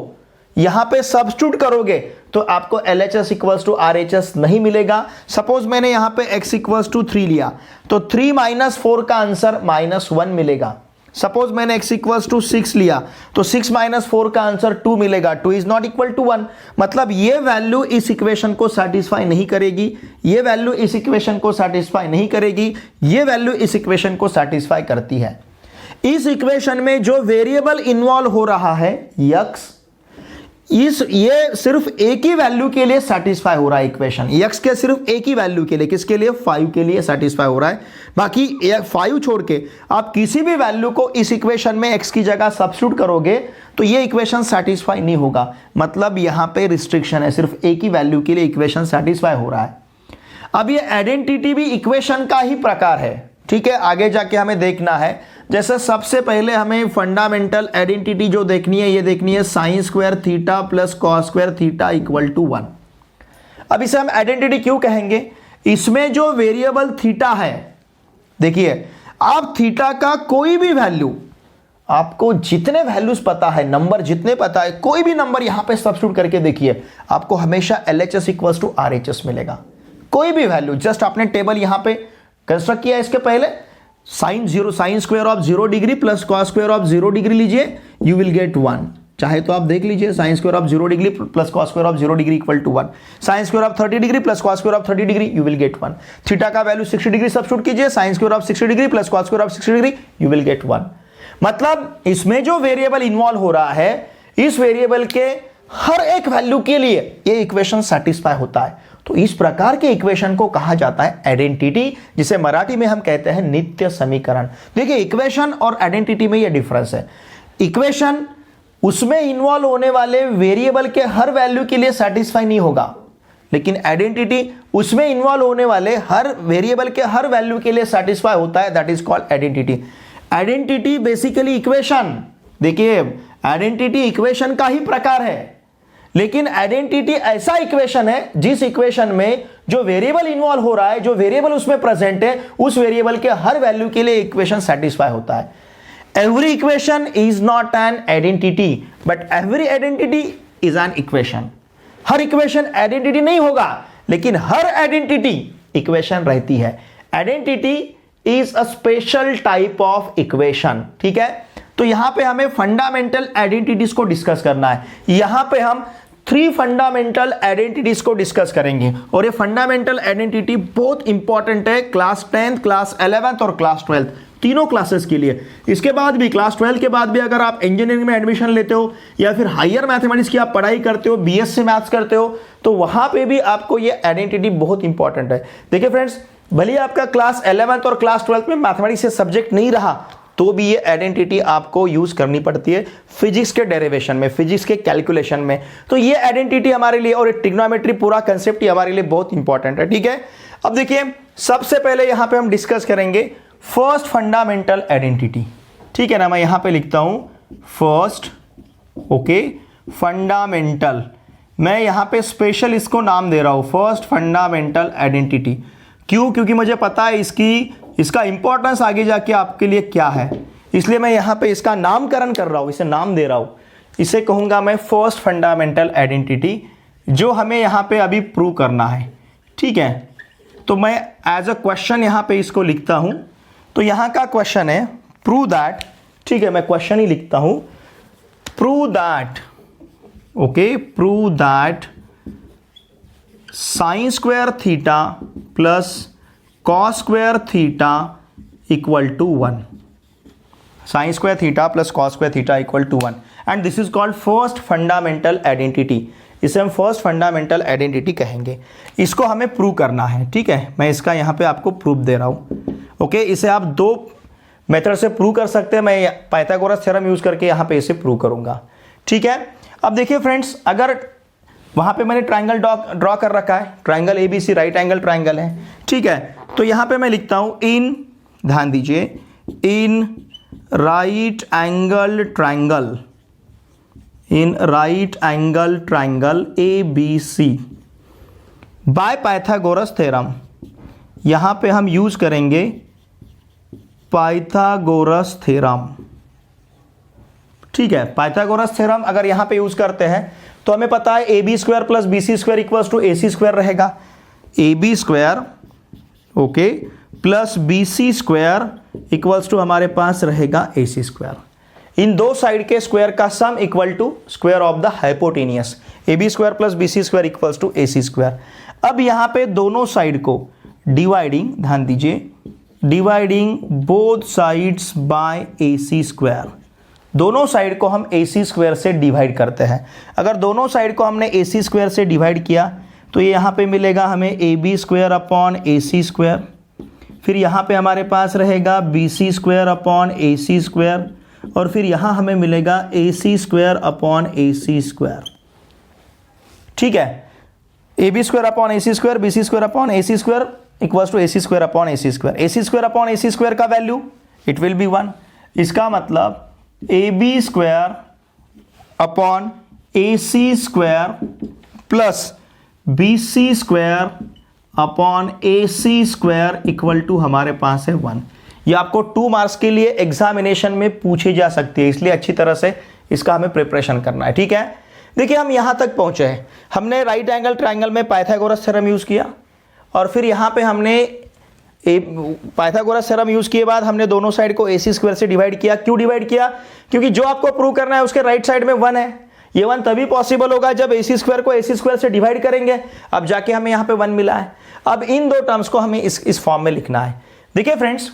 यहां पे सब्स्टिट्यूट करोगे तो आपको LHS इक्वल्स टू RHS नहीं मिलेगा। सपोज मैंने यहां पे x इक्वल्स टू 3 लिया, तो 3 - 4 का आंसर -1 मिलेगा। सपोज मैंने x इक्वल्स टू 6 लिया, तो 6 - 4 का आंसर 2 मिलेगा। 2 इज नॉट इक्वल टू 1, मतलब ये वैल्यू इस इक्वेशन को सेटिस्फाई नहीं करेगी, ये वैल्यू इस इक्वेशन को सेटिस्फाई नहीं करेगी, ये वैल्यू इस इक्वेशन को सेटिस्फाई करती है। इस इक्वेशन में जो वेरिएबल इन्वॉल्व हो रहा है x, ये सिर्फ एक ही वैल्यू के लिए सेटिस्फाई हो रहा है इक्वेशन। x के सिर्फ एक ही वैल्यू के लिए, किसके लिए, 5 के लिए सेटिस्फाई हो रहा है। बाकी 5 छोड़ के आप किसी भी वैल्यू को इस इक्वेशन में x की जगह सब्स्टिट्यूट करोगे तो ये इक्वेशन सेटिस्फाई नहीं होगा। मतलब यहां पे रिस्ट्रिक्शन है, सिर्फ एक ही वैल्यू के लिए इक्वेशन सेटिस्फाई हो रहा है। अब ये आइडेंटिटी भी इक्वेशन का ही प्रकार है, ठीक है। आगे जाके हमें देखना है, जैसे सबसे पहले हमें फंडामेंटल आइडेंटिटी जो देखनी है, ये देखनी है sin² theta plus cos² theta equal to 1। अब इसे हम आइडेंटिटी क्यों कहेंगे, इसमें जो वेरिएबल थीटा है, देखिए आप थीटा का कोई भी वैल्यू, आपको जितने वैल्यूज पता है, नंबर जितने पता है, कोई भी नंबर यहां पे सब्स्टिट्यूट करके देखिए, आपको हमेशा LHS इक्वल्स टू RHS मिलेगा। कोई भी वैल्यू, जस्ट आपने टेबल यहां पे कंस्ट्रक्ट किया इसके पहले, sin² of 0 degree plus cos² of 0 degree लीजिए, यू विल गेट 1। चाहे तो आप देख लीजिए sin² of 0 degree plus cos² of 0 degree equal to 1। sin² of 30 degree plus cos² of 30 degree, you will get 1। Theta का वैल्यू 60 डिग्री सब्स्टिट्यूट कीजिए, sin² of 60 degree plus cos² of 60 degree, you will get 1। मतलब इसमें जो variable involve हो रहा है, इस variable के हर एक वैल्यू के लिए ये इक्वेशन सेटिस्फाई होता है। तो इस प्रकार के इक्वेशन को कहा जाता है आइडेंटिटी, जिसे मराठी में हम कहते हैं नित्य समीकरण। देखिए इक्वेशन और आइडेंटिटी में यह डिफरेंस है। इक्वेशन उसमें इन्वॉल्व होने वाले वेरिएबल के हर वैल्यू के लिए सेटिस्फाई नहीं होगा, लेकिन आइडेंटिटी उसमें इन्वॉल्व होने वाले हर वेरिएबल के हर वैल्यू के लिए सेटिस्फाई होता है, that is called identity. Identity basically equation, देखिए आइडेंटिटी इक्वेशन का ही प्रकार है, लेकिन आइडेंटिटी ऐसा इक्वेशन है जिस इक्वेशन में जो वेरिएबल इन्वॉल्व हो रहा है, जो वेरिएबल उसमें प्रेजेंट है, उस वेरिएबल के हर वैल्यू के लिए इक्वेशन सेटिस्फाई होता है। Every equation is not an identity but every identity is an equation. Her equation identity नहीं होगा, लेकिन हर आइडेंटिटी इक्वेशन रहती है। Identity is a special type of equation, ठीक है। तो यहां पे हमें फंडामेंटल आइडेंटिटीज को डिस्कस करना है। यहां पे हम 3 फंडामेंटल आइडेंटिटीज को डिस्कस करेंगे, और ये फंडामेंटल आइडेंटिटी बहुत इंपॉर्टेंट है क्लास 10th, क्लास 11th और क्लास 12th, तीनों क्लासेस के लिए। इसके बाद भी क्लास 12 के बाद भी अगर आप इंजीनियरिंग में एडमिशन लेते हो या फिर हायर मैथमेटिक्स की आप पढ़ाई करते हो, बीएससी मैथ्स करते हो, तो वहां पे भी आपको ये आइडेंटिटी बहुत इंपॉर्टेंट है। देखिए फ्रेंड्स, भले आपका क्लास 11th और क्लास 12th में मैथमेटिक्स से सब्जेक्ट नहीं रहा, तो भी ये आइडेंटिटी आपको यूज करनी पड़ती है फिजिक्स के डेरिवेशन में, फिजिक्स के कैलकुलेशन में। तो ये आइडेंटिटी हमारे लिए और ट्रिग्नोमेट्री पूरा कंसेप्ट ही हमारे लिए बहुत इंपॉर्टेंट है, ठीक है। अब देखिए सबसे पहले यहां पे हम डिस्कस करेंगे फर्स्ट फंडामेंटल आइडेंटिटी, ठीक है ना। मैं यहां पे लिखता हूं फर्स्ट, ओके, फंडामेंटल। मैं यहां पे स्पेशल इसको नाम दे रहा हूं फर्स्ट फंडामेंटल आइडेंटिटी। क्यों? क्योंकि मुझे पता है इसका इंपॉर्टेंस आगे जाके आपके लिए क्या है, इसलिए मैं यहां पे इसका नामकरण कर रहा हूं, इसे नाम दे रहा हूं। इसे कहूंगा मैं फर्स्ट फंडामेंटल आइडेंटिटी, जो हमें यहां पे अभी प्रूव करना है, ठीक है। तो मैं एज अ क्वेश्चन यहां पे इसको लिखता हूं। तो यहां का क्वेश्चन है प्रूव दैट, ठीक है, मैं क्वेश्चन ही लिखता हूं, prove that, okay, prove that sine square theta plus cos square theta equal to 1। Sine square theta plus cos square theta equal to 1, and this is called first fundamental identity. इसे हम first fundamental identity कहेंगे। इसको हमें prove करना है, ठीक है। मैं इसका यहां पे आपको प्रूफ दे रहा हूं, ओके। इसे आप 2 मेथड से प्रूव कर सकते हैं। मैं पाइथागोरस थ्योरम यूज करके यहां पे इसे प्रूव करूंगा, ठीक है। अब देखिए फ्रेंड्स, अगर वहां पे मैंने ट्राइंगल ड्रॉ कर रखा है, triangle ABC right angle triangle है, ठीक है। तो यहां पे मैं लिखता हूं इन, ध्यान दीजिए, इन right angle triangle, in right angle triangle ABC by Pythagoras theorem. यहां पे हम यूज करेंगे पाइथागोरस थ्योरम, ठीक है। पाइथागोरस थ्योरम अगर यहां पे यूज करते हैं तो हमें पता है A B square plus B C square equals to A C square रहेगा। A B square, okay, plus B C square equals to हमारे पास रहेगा ए सी स्क्वायर। इन 2 साइड के स्क्वायर का sum equal to square of the hypotenuse. A B square plus B C square equals to A C square. अब यहां पे दोनों साइड को डिवाइडिंग, ध्यान दीजिए, dividing both sides by A C square. दोनों साइड को हम ए सी स्क्वायर से डिवाइड करते हैं। अगर दोनों साइड को हमने ए सी स्क्वायर से डिवाइड किया तो ये यहाँ पे मिलेगा हमें A B square upon A C square. फिर यहाँ पे हमारे पास रहेगा B C square upon A C square, और फिर यहाँ हमें मिलेगा A C square upon A C square, ठीक है। A B square upon A C square, B C square upon A C square equals to A C square upon A C square. A C square upon A C square का value it will be 1। इसका मतलब A B square upon A C square plus B C square upon A C square equal to हमारे पास है 1। ये आपको 2 marks के लिए एग्जामिनेशन में पूछी जा सकती है, इसलिए अच्छी तरह से इसका हमें प्रिपरेशन करना है, ठीक है। देखिए हम यहां तक पहुंचे हैं, हमने राइट एंगल ट्राइंगल में पाइथागोरस थ्योरम यूज किया, और फिर यहां पे हमने पाइथागोरस थ्योरम यूज किए बाद हमने दोनों साइड को ए सी स्क्वायर से डिवाइड किया। क्यों डिवाइड किया? क्योंकि जो आपको प्रूव करना है उसके राइट साइड में 1 है। ये 1 तभी पॉसिबल होगा जब ए सी स्क्वायर को ए सी स्क्वायर से डिवाइड करेंगे। अब जाके हमें यहाँ पे 1 मिला है। अब इन 2 टर्म्स को हमें इस फॉर्म में लिखना है। देखिए फ्रेंड्स,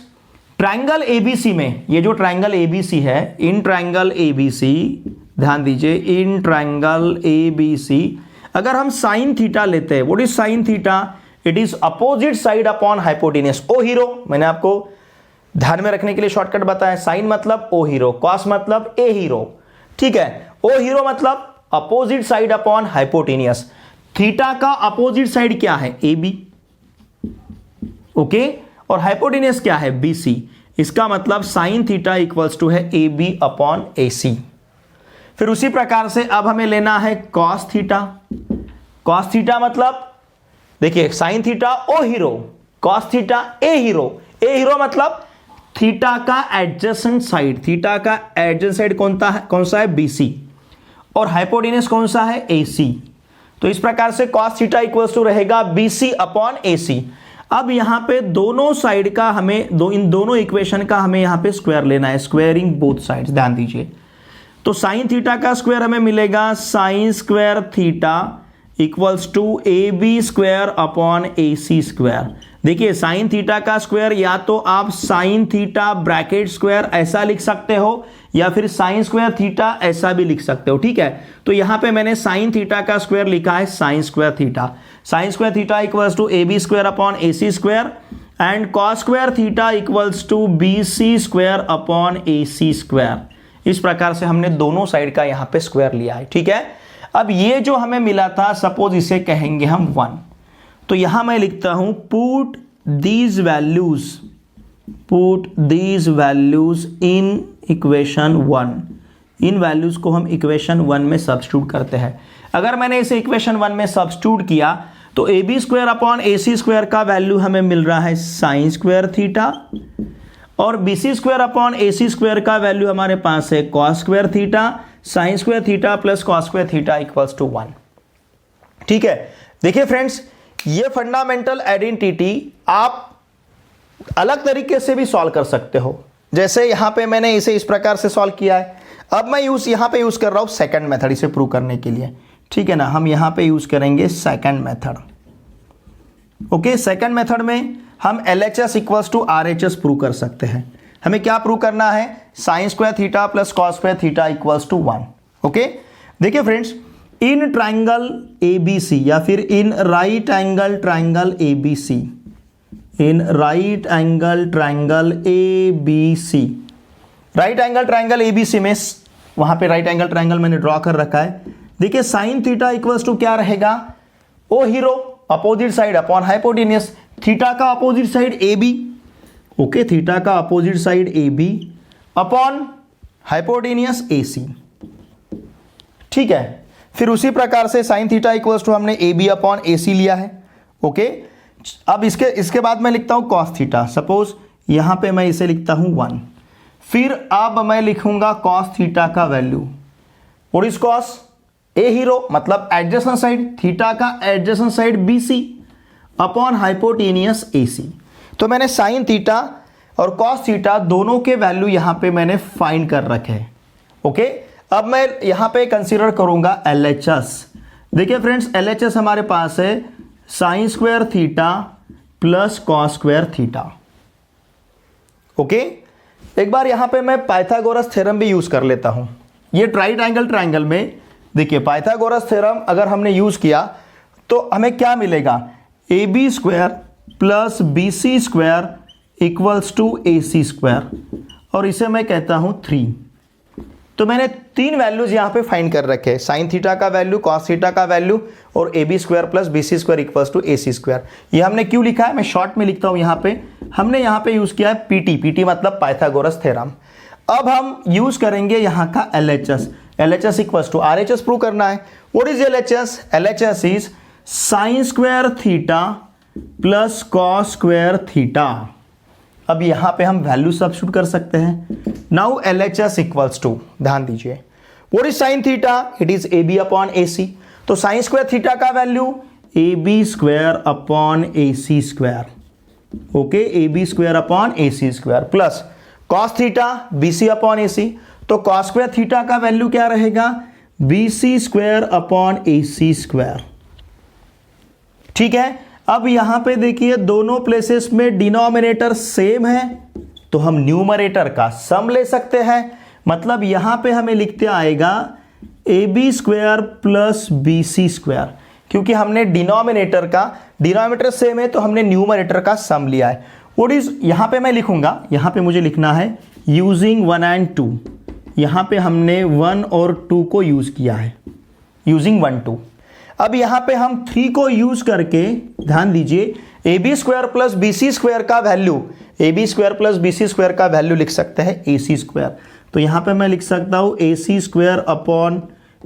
ट्राइंगल एबीसी में, ये जो ट्राइंगल एबीसी है, इन ट्राइंगल एबीसी, ध्यान दीजिए, इन ट्राइंगल एबीसी अगर हम साइन थीटा लेते हैं, what is sine theta? It is opposite side upon hypotenuse. O hero, मैंने आपको ध्यान में रखने के लिए शॉर्टकट बताया। साइन मतलब ओ हीरो, कॉस मतलब ए हीरो, ठीक है। ओ हीरो मतलब opposite side upon hypotenuse. Theta का अपोजिट साइड क्या है? ए बी, ओके, और हाइपोटेनियस क्या है? B C. इसका मतलब साइन थीटा इक्वल्स टू है ए बी अपॉन ए सी। फिर उसी प्रकार से अब हमें लेना है कॉस थीटा। कॉस थीटा मतलब देखिए sine theta O hero, cos theta A hero. A hero मतलब थीटा का एडजेसेंट साइड, थीटा का एडजेसेंट साइड कौन सा है? B C. और हाइपोटेनियस कौन सा है? ए सी। तो इस प्रकार से कॉस थीटा इक्वल्स टू रहेगा बी सी अपॉन ए सी। अब यहां पे दोनों साइड का हमें इन दोनों इक्वेशन का हमें यहां पे स्क्वायर लेना है, स्क्वायरिंग बोथ साइड्स, ध्यान दीजिए। तो साइन थीटा का स्क्वायर हमें मिलेगा sine square theta equals to A B square upon A C square. देखिए साइन थीटा का स्क्वायर या तो आप साइन थीटा ब्रैकेट स्क्वायर ऐसा लिख सकते हो या फिर साइन स्क्वायर थीटा ऐसा भी लिख सकते हो, ठीक है। तो यहां पे मैंने साइन थीटा का स्क्वायर लिखा है sine square theta. Sine square theta equals to A B square upon A C square and cos square theta equals to B C square upon A C square. इस प्रकार से हमने दोनों side का यहां पे स्क्वायर लिया है, ठीक है। अब ये जो हमें मिला था, सपोज इसे कहेंगे हम 1, तो यहां मैं लिखता हूं put these values in equation 1। In values को हम इक्वेशन 1 में सब्स्टिट्यूट करते हैं। अगर मैंने इसे इक्वेशन 1 में सब्स्टिट्यूट किया तो A B square upon A C square का वैल्यू हमें मिल रहा है साइन स्क्वायर थीटा, और B C square upon A C square का वैल्यू हमारे पास है cos square theta. Sine square theta plus cos square theta equals to 1, ठीक है। देखिए फ्रेंड्स, ये फंडामेंटल आइडेंटिटी आप अलग तरीके से भी सॉल्व कर सकते हो। जैसे यहां पे मैंने इसे इस प्रकार से सॉल्व किया है। अब मैं यहां पे यूज कर रहा हूं सेकंड मेथड इसे प्रूव करने के लिए, ठीक है ना। हम यहां पे यूज करेंगे second method, okay. Second method में हम LHS equals to RHS prove कर सकते हैं। हमें क्या प्रूव करना है? Sine square theta plus cos square theta equals to 1, okay. देखिए फ्रेंड्स, इन ट्राइंगल ABC या फिर in right angle triangle ABC, in right angle triangle ABC, right angle triangle ABC में वहां पे राइट एंगल ट्राइंगल मैंने draw कर रखा है। देखिए साइन थीटा इक्वल्स टू क्या रहेगा? O hero opposite side upon hypotenuse. Theta का opposite side AB, okay, theta का opposite side AB upon hypotenuse AC, ठीक है। फिर उसी प्रकार से साइन थीटा इक्वल्स टू हमने AB अपॉन AC लिया है, ओके। अब इसके बाद मैं लिखता हूं कॉस थीटा। सपोज यहां पे मैं इसे लिखता हूं 1। फिर अब मैं लिखूंगा कॉस थीटा का value. What is cos? A hero मतलब एडजेसेंट साइड, थीटा का adjacent side BC upon hypotenuse AC। तो मैंने साइन थीटा और कॉस थीटा दोनों के वैल्यू यहां पे मैंने फाइंड कर रखे हैं, ओके। अब मैं यहां पे कंसीडर करूंगा LHS। देखिए फ्रेंड्स, LHS हमारे पास है sine square theta plus cos square theta, okay. एक बार यहां पे मैं पाइथागोरस थ्योरम भी यूज कर लेता हूं। ये राइट एंगल ट्राइंगल में देखिए पाइथागोरस थ्योरम अगर हमने यूज किया तो हमें क्या मिलेगा? AB square plus BC square equals to AC square, और इसे मैं कहता हूं 3। तो मैंने 3 वैल्यूज यहां पे फाइंड कर रखे हैं, साइन थीटा का वैल्यू, कॉस थीटा का वैल्यू और AB square plus BC square equals to AC square. ये हमने क्यों लिखा है? मैं शॉर्ट में लिखता हूं। यहां पे हमने यहां पे यूज किया है PT मतलब पाइथागोरस थ्योरम। अब हम यूज करेंगे यहां का LHS। LHS equals to RHS prove करना है। What is LHS? LHS is sine square theta plus cos square theta. अब यहां पे हम वैल्यू सब्स्टिट्यूट कर सकते हैं। नाउ LHS इक्वल्स टू, ध्यान दीजिए, what is sine theta? It is AB upon AC। तो साइन स्क्वायर थीटा का value AB square upon AC square, okay, AB square upon AC square plus cos theta BC upon AC। तो cos square theta का value क्या रहेगा? BC square upon AC square, ठीक है। अब यहां पे देखिए दोनों प्लेसेस में डिनोमिनेटर सेम है, तो हम न्यूमरेटर का सम ले सकते हैं। मतलब यहां पे हमें लिखते आएगा A B square plus B C square, क्योंकि हमने डिनोमिनेटर सेम है तो हमने न्यूमरेटर का सम लिया है। व्हाट इज, यहां पे मैं लिखूंगा, यहां पे मुझे लिखना है यूजिंग 1 एंड 2, यहां पे हमने 1 और 2 को यूज किया है, यूजिंग 1 2। अब यहां पे हम 3 को यूज करके, ध्यान दीजिए, A B square plus B C square का value, A B square plus B C square का वैल्यू लिख सकते हैं ए सी स्क्वायर। तो यहां पे मैं लिख सकता हूं ए C square upon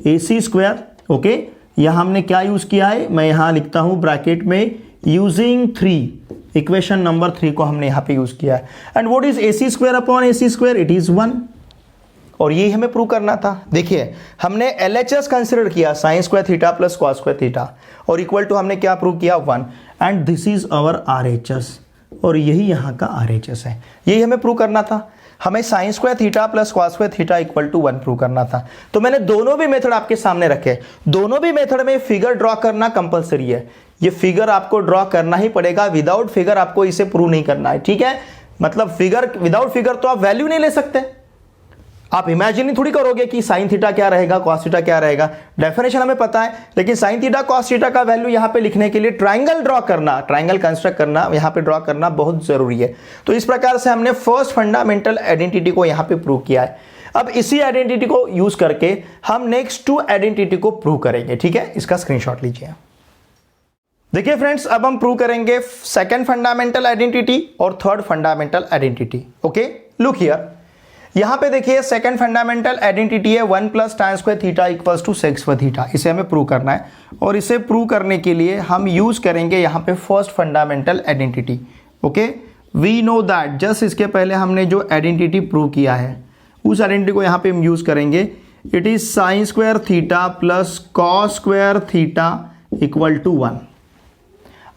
A C square. Okay, यहां हमने क्या यूज किया है, मैं यहां लिखता हूं ब्रैकेट में यूजिंग 3, इक्वेशन नंबर 3 को हमने यहां पे यूज किया है। And what is A C square upon A C square, it is 1, और यही हमें प्रूव करना था। देखिए हमने LHS कंसिडर किया, sine square theta plus cos square theta, और इक्वल टू हमने क्या प्रूव किया, 1, and this is our RHS, और यही यहाँ का RHS है। यही हमें प्रूव करना था, हमें sine square theta plus cos square theta equal to 1 prove करना था। तो मैंने दोनों भी मेथड आपके सामने रखे, दोनों भी मेथड में फिगर ड्रॉ करना कंपलसरी है। ये फिगर आपको ड्रॉ करना ही पड़ेगा, विदाउट फिगर आपको इसे प्रूव नहीं करना है, ठीक है। मतलब फिगर, विदाउट फिगर तो आप वैल्यू नहीं ले सकते। आप इमेजिन थोड़ी करोगे कि साइन थीटा क्या रहेगा, कॉस थीटा क्या रहेगा, डेफिनेशन हमें पता है, लेकिन साइन थीटा कॉस थीटा का वैल्यू यहां पे लिखने के लिए ट्रायंगल ड्रॉ करना, ट्रायंगल कंस्ट्रक्ट करना, यहां पे ड्रॉ करना बहुत जरूरी है। तो इस प्रकार से हमने फर्स्ट फंडामेंटल आइडेंटिटी को यहां पे प्रूव किया है। अब इसी आइडेंटिटी को यूज करके हम नेक्स्ट 2 आइडेंटिटी को प्रूव करेंगे, ठीक है। इसका स्क्रीनशॉट लीजिए। देखिए फ्रेंड्स, अब हम प्रूव करेंगे सेकंड फंडामेंटल आइडेंटिटी और third fundamental identity. Okay, look here, यहां पे देखिए सेकंड फंडामेंटल आइडेंटिटी है 1 plus tan square theta equals to sec square theta. इसे हमें प्रूव करना है, और इसे प्रूव करने के लिए हम यूज करेंगे यहां पे first fundamental identity. Okay, we know that, just इसके पहले हमने जो आइडेंटिटी प्रूव किया है उस आइडेंटिटी को यहां पे हम यूज करेंगे। It is sine square theta plus cos square theta equal to 1।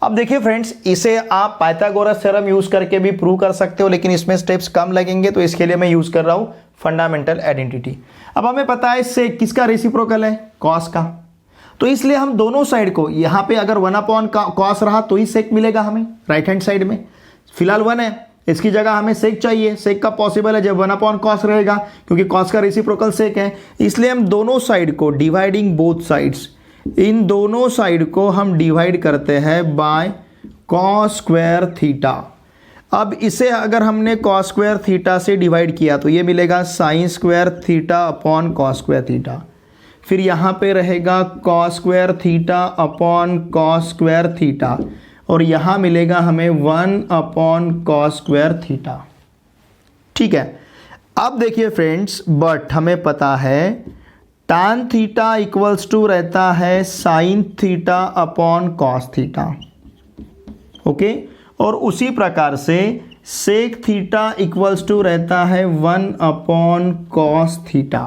अब देखिए फ्रेंड्स, इसे आप पाइथागोरस थ्योरम यूज करके भी प्रूव कर सकते हो, लेकिन इसमें स्टेप्स कम लगेंगे, तो इसके लिए मैं यूज कर रहा हूं फंडामेंटल आइडेंटिटी। अब हमें पता है इससे किसका रेसिप्रोकल है, कॉस का, तो इसलिए हम दोनों साइड को, यहां पे अगर 1 अपॉन कॉस रहा तो ही सेक मिलेगा हमें राइट हैंड साइड में। फिलहाल 1 है, इसकी जगह हमें सेक चाहिए। सेक कब पॉसिबल है, जब 1 अपॉन कॉस रहेगा, क्योंकि कॉस का रेसिप्रोकल सेक है। इसलिए हम दोनों साइड को, डिवाइडिंग बोथ साइड्स, इन दोनों साइड को हम डिवाइड करते हैं बाय कॉस स्क्वायर थीटा। अब इसे अगर हमने कॉस स्क्वायर थीटा से डिवाइड किया तो ये मिलेगा sine square theta upon cos square theta, फिर यहाँ पे रहेगा cos square theta upon cos square theta, और यहाँ मिलेगा हमें 1 अपॉन कॉस स्क्वायर थीटा, ठीक है। अब देखिए फ्रेंड्स, बट हमें पता है tan थीटा इक्वल्स टू रहता है sine theta upon cos theta. Okay, और उसी प्रकार से सेक थीटा इक्वल्स टू रहता है 1 अपॉन कॉस थीटा,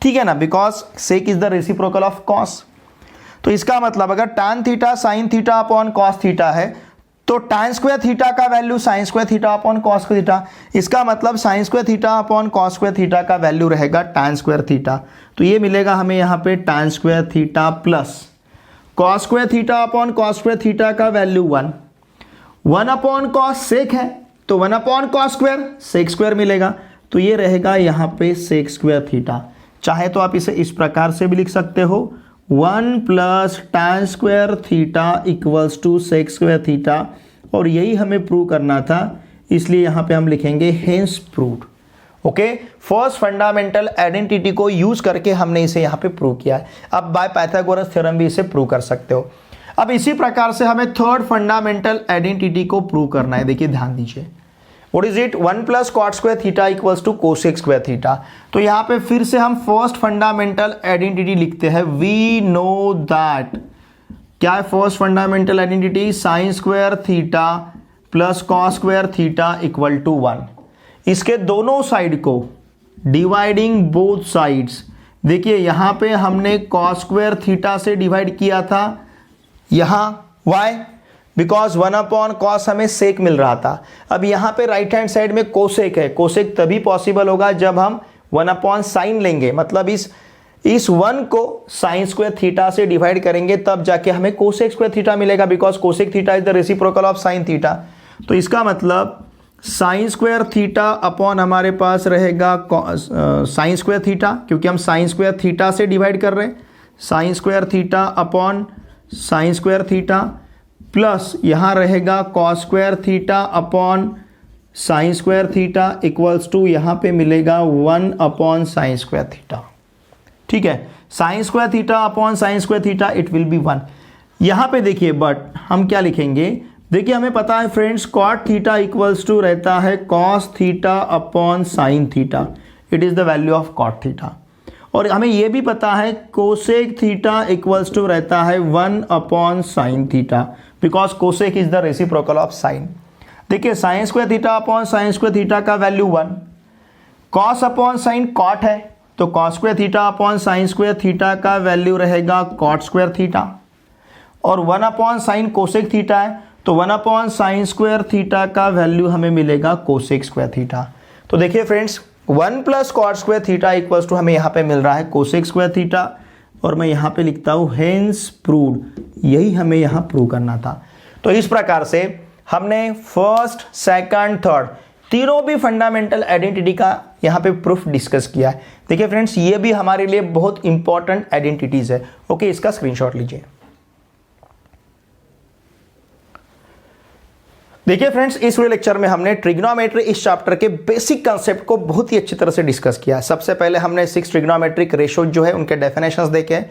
ठीक है ना, because sec is the reciprocal of cos. तो इसका मतलब अगर tan theta sine theta upon cos theta है तो tan स्क्वायर थीटा का value sine square theta upon cos theta, इसका मतलब sine square theta upon cos square theta का वैल्यू रहेगा tan स्क्वायर थीटा। तो ये मिलेगा हमें यहाँ पे tan square theta plus cos square theta upon cos square theta का वैल्यू 1 अपॉन कॉस सेक है, तो 1 upon cos square sec square मिलेगा, तो ये रहेगा यहाँ पे सेक स्क्वायर थीटा। चाहे तो आप इसे इस प्रकार से भी लिख सकते हो, 1 plus tan square theta equals to sec square theta, और यही हमें प्रूव करना था, इसलिए यहाँ पे हम लिखेंगे hence proved. Okay, first fundamental identity को यूज करके हमने इसे यहाँ पे प्रूव किया है। अब बाय पाइथागोरस थ्योरम भी इसे प्रूव कर सकते हो। अब इसी प्रकार से हमें थर्ड फंडामेंटल आइडेंटिटी को प्रूव करना है। देखिए ध्यान दीजिए, what is it, 1 plus cot square theta equals to cosec square theta. तो यहाँ पे फिर से हम फर्स्ट फंडामेंटल आइडेंटिटी लिखते हैं। वी नो दैट, क्या है first fundamental identity, sine square theta plus cos square theta equal to 1। इसके दोनों साइड को डिवाइडिंग बोथ साइड्स, देखिए यहां पे हमने कॉस स्क्वायर थीटा से डिवाइड किया था, यहां वाई, बिकॉज 1 अपॉन कॉस हमें सेक मिल रहा था। अब यहां पे राइट हैंड साइड में कोसेक है, कोसेक तभी पॉसिबल होगा जब हम 1 अपॉन साइन लेंगे, मतलब इस 1 को साइन स्क्वायर थीटा से डिवाइड करेंगे तब जाके हमें कोसेक स्क्वायर थीटा मिलेगा, because cosec theta is the reciprocal of sine theta. तो इसका मतलब साइन स्क्वायर थीटा अपॉन हमारे पास रहेगा साइन स्क्वायर थीटा, क्योंकि हम साइन स्क्वायर थीटा से डिवाइड कर रहे हैं, sine square theta upon sine square theta, plus यहाँ रहेगा cos square theta upon sine square theta equals to यहाँ पे मिलेगा 1 अपॉन साइन स्क्वायर थीटा। ठीक है, sine square theta upon sine square theta it will be 1। यहाँ पे देखिए बट हम क्या लिखेंगे, देखिए हमें पता है friends cot theta equals to रहता है cos theta upon sine theta, it is the value of cot theta. और हमें यह भी पता है कोसेक थीटा इक्वल्स टू रहता है 1 upon sine theta, because cosec is the reciprocal of sine. देखिए sine square theta upon sine square theta का value 1, cos upon sine cot है तो cos square theta upon sine square theta का value रहेगा cot square theta, और 1 upon sine cosec theta है तो 1 upon sine square theta का value हमें मिलेगा कोसेक स्क्वायर थीटा। तो देखिए friends 1 plus cot square theta equals to हमें यहाँ पे मिल रहा है कोसेक स्क्वायर थीटा, और मैं यहाँ पे लिखता हूँ हेंस प्रूव्ड, यही हमें यहाँ प्रूव करना था। तो इस प्रकार से हमने फर्स्ट सेकंड थर्ड तीनों भी फंडामेंटल आइडेंटिटी का यहाँ पे प्रूफ डिस्कस किया है। देखिए फ्रेंड्स ये भी हमारे लिए बहुत इंपॉर्टेंट आइडेंटिटीज है। ओके, इसका स्क्रीनशॉट लीजिए। देखिए फ्रेंड्स इस वीडियो लेक्चर में हमने ट्रिग्नोमेट्री इस चैप्टर के बेसिक कंसेप्ट को बहुत ही अच्छी तरह से डिस्कस किया है। सबसे पहले हमने 6 ट्रिग्नोमेट्रिक रेशो जो है उनके डेफिनेशंस देखे,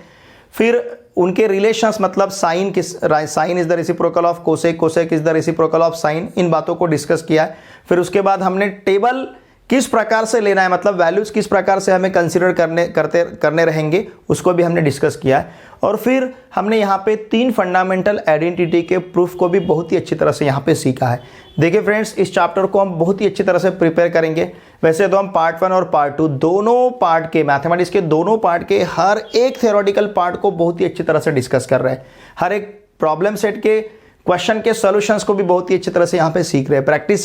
फिर उनके रिलेशंस मतलब sine is the reciprocal of cosec, cosec is the reciprocal of sine, इन बातों को डिस्कस किया है। फिर उसके बाद हमने टेबल किस प्रकार से लेना है, मतलब वैल्यूज किस प्रकार से हमें कंसीडर करने रहेंगे उसको भी हमने डिस्कस किया है। और फिर हमने यहाँ पे 3 फंडामेंटल आइडेंटिटी के प्रूफ को भी बहुत ही अच्छी तरह से यहाँ पे सीखा है। देखिए फ्रेंड्स इस चैप्टर को हम बहुत ही अच्छी तरह से प्रिपेयर करेंगे। वैसे तो हम पार्ट 1 और पार्ट 2 दोनों पार्ट के मैथमेटिक्स के दोनों पार्ट के हर एक थ्योरेटिकल पार्ट को बहुत ही अच्छी तरह से डिस्कस कर रहे हैं। हर एक प्रॉब्लम सेट के क्वेश्चन के सॉल्यूशंस को भी बहुत ही अच्छी तरह से यहाँ पे सीख रहे हैं। प्रैक्टिस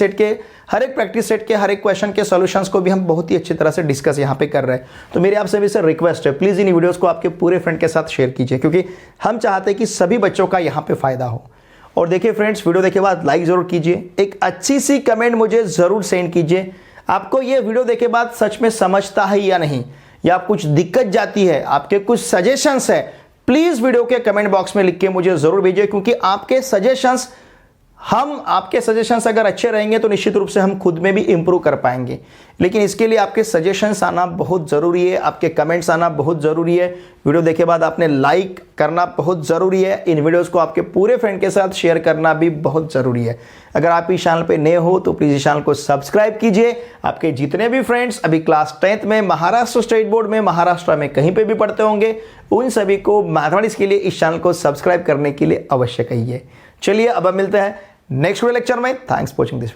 सेट के हर एक क्वेश्चन के सॉल्यूशंस को भी हम बहुत ही अच्छी तरह से डिस्कस यहाँ पे कर रहे हैं। तो मेरी आप सभी से रिक्वेस्ट है, प्लीज़ इन वीडियोस को आपके पूरे फ्रेंड के साथ शेयर कीजिए, क्योंकि हम चाहते हैं कि सभी बच्चों का यहाँ पे फायदा हो। और देखिए फ्रेंड्स वीडियो देखे बाद लाइक ज़रूर कीजिए, एक अच्छी सी कमेंट मुझे ज़रूर सेंड कीजिए। आपको ये वीडियो देखे बाद सच में समझता है या नहीं, या कुछ दिक्कत जाती है, आपके कुछ सजेशंस है, प्लीज वीडियो के कमेंट बॉक्स में लिख के मुझे जरूर भेजिए, क्योंकि आपके सजेशंस अगर अच्छे रहेंगे तो निश्चित रूप से हम खुद में भी इंप्रूव कर पाएंगे। लेकिन इसके लिए आपके सजेशंस आना बहुत ज़रूरी है, आपके कमेंट्स आना बहुत ज़रूरी है। वीडियो देखे बाद आपने लाइक करना बहुत ज़रूरी है। इन वीडियोस को आपके पूरे फ्रेंड के साथ शेयर करना भी बहुत ज़रूरी है। अगर आप इस चैनल पे नए हो तो प्लीज़ इस चैनल को सब्सक्राइब कीजिए। आपके जितने भी फ्रेंड्स अभी क्लास 10th में महाराष्ट्र स्टेट बोर्ड में, महाराष्ट्र में कहीं पर भी पढ़ते होंगे, उन सभी को मैथमेटिक्स के लिए इस चैनल को सब्सक्राइब करने के लिए अवश्य कहिए। चलिए अब मिलते हैं नेक्स्ट वीडियो लेक्चर में। Thanks for watching this.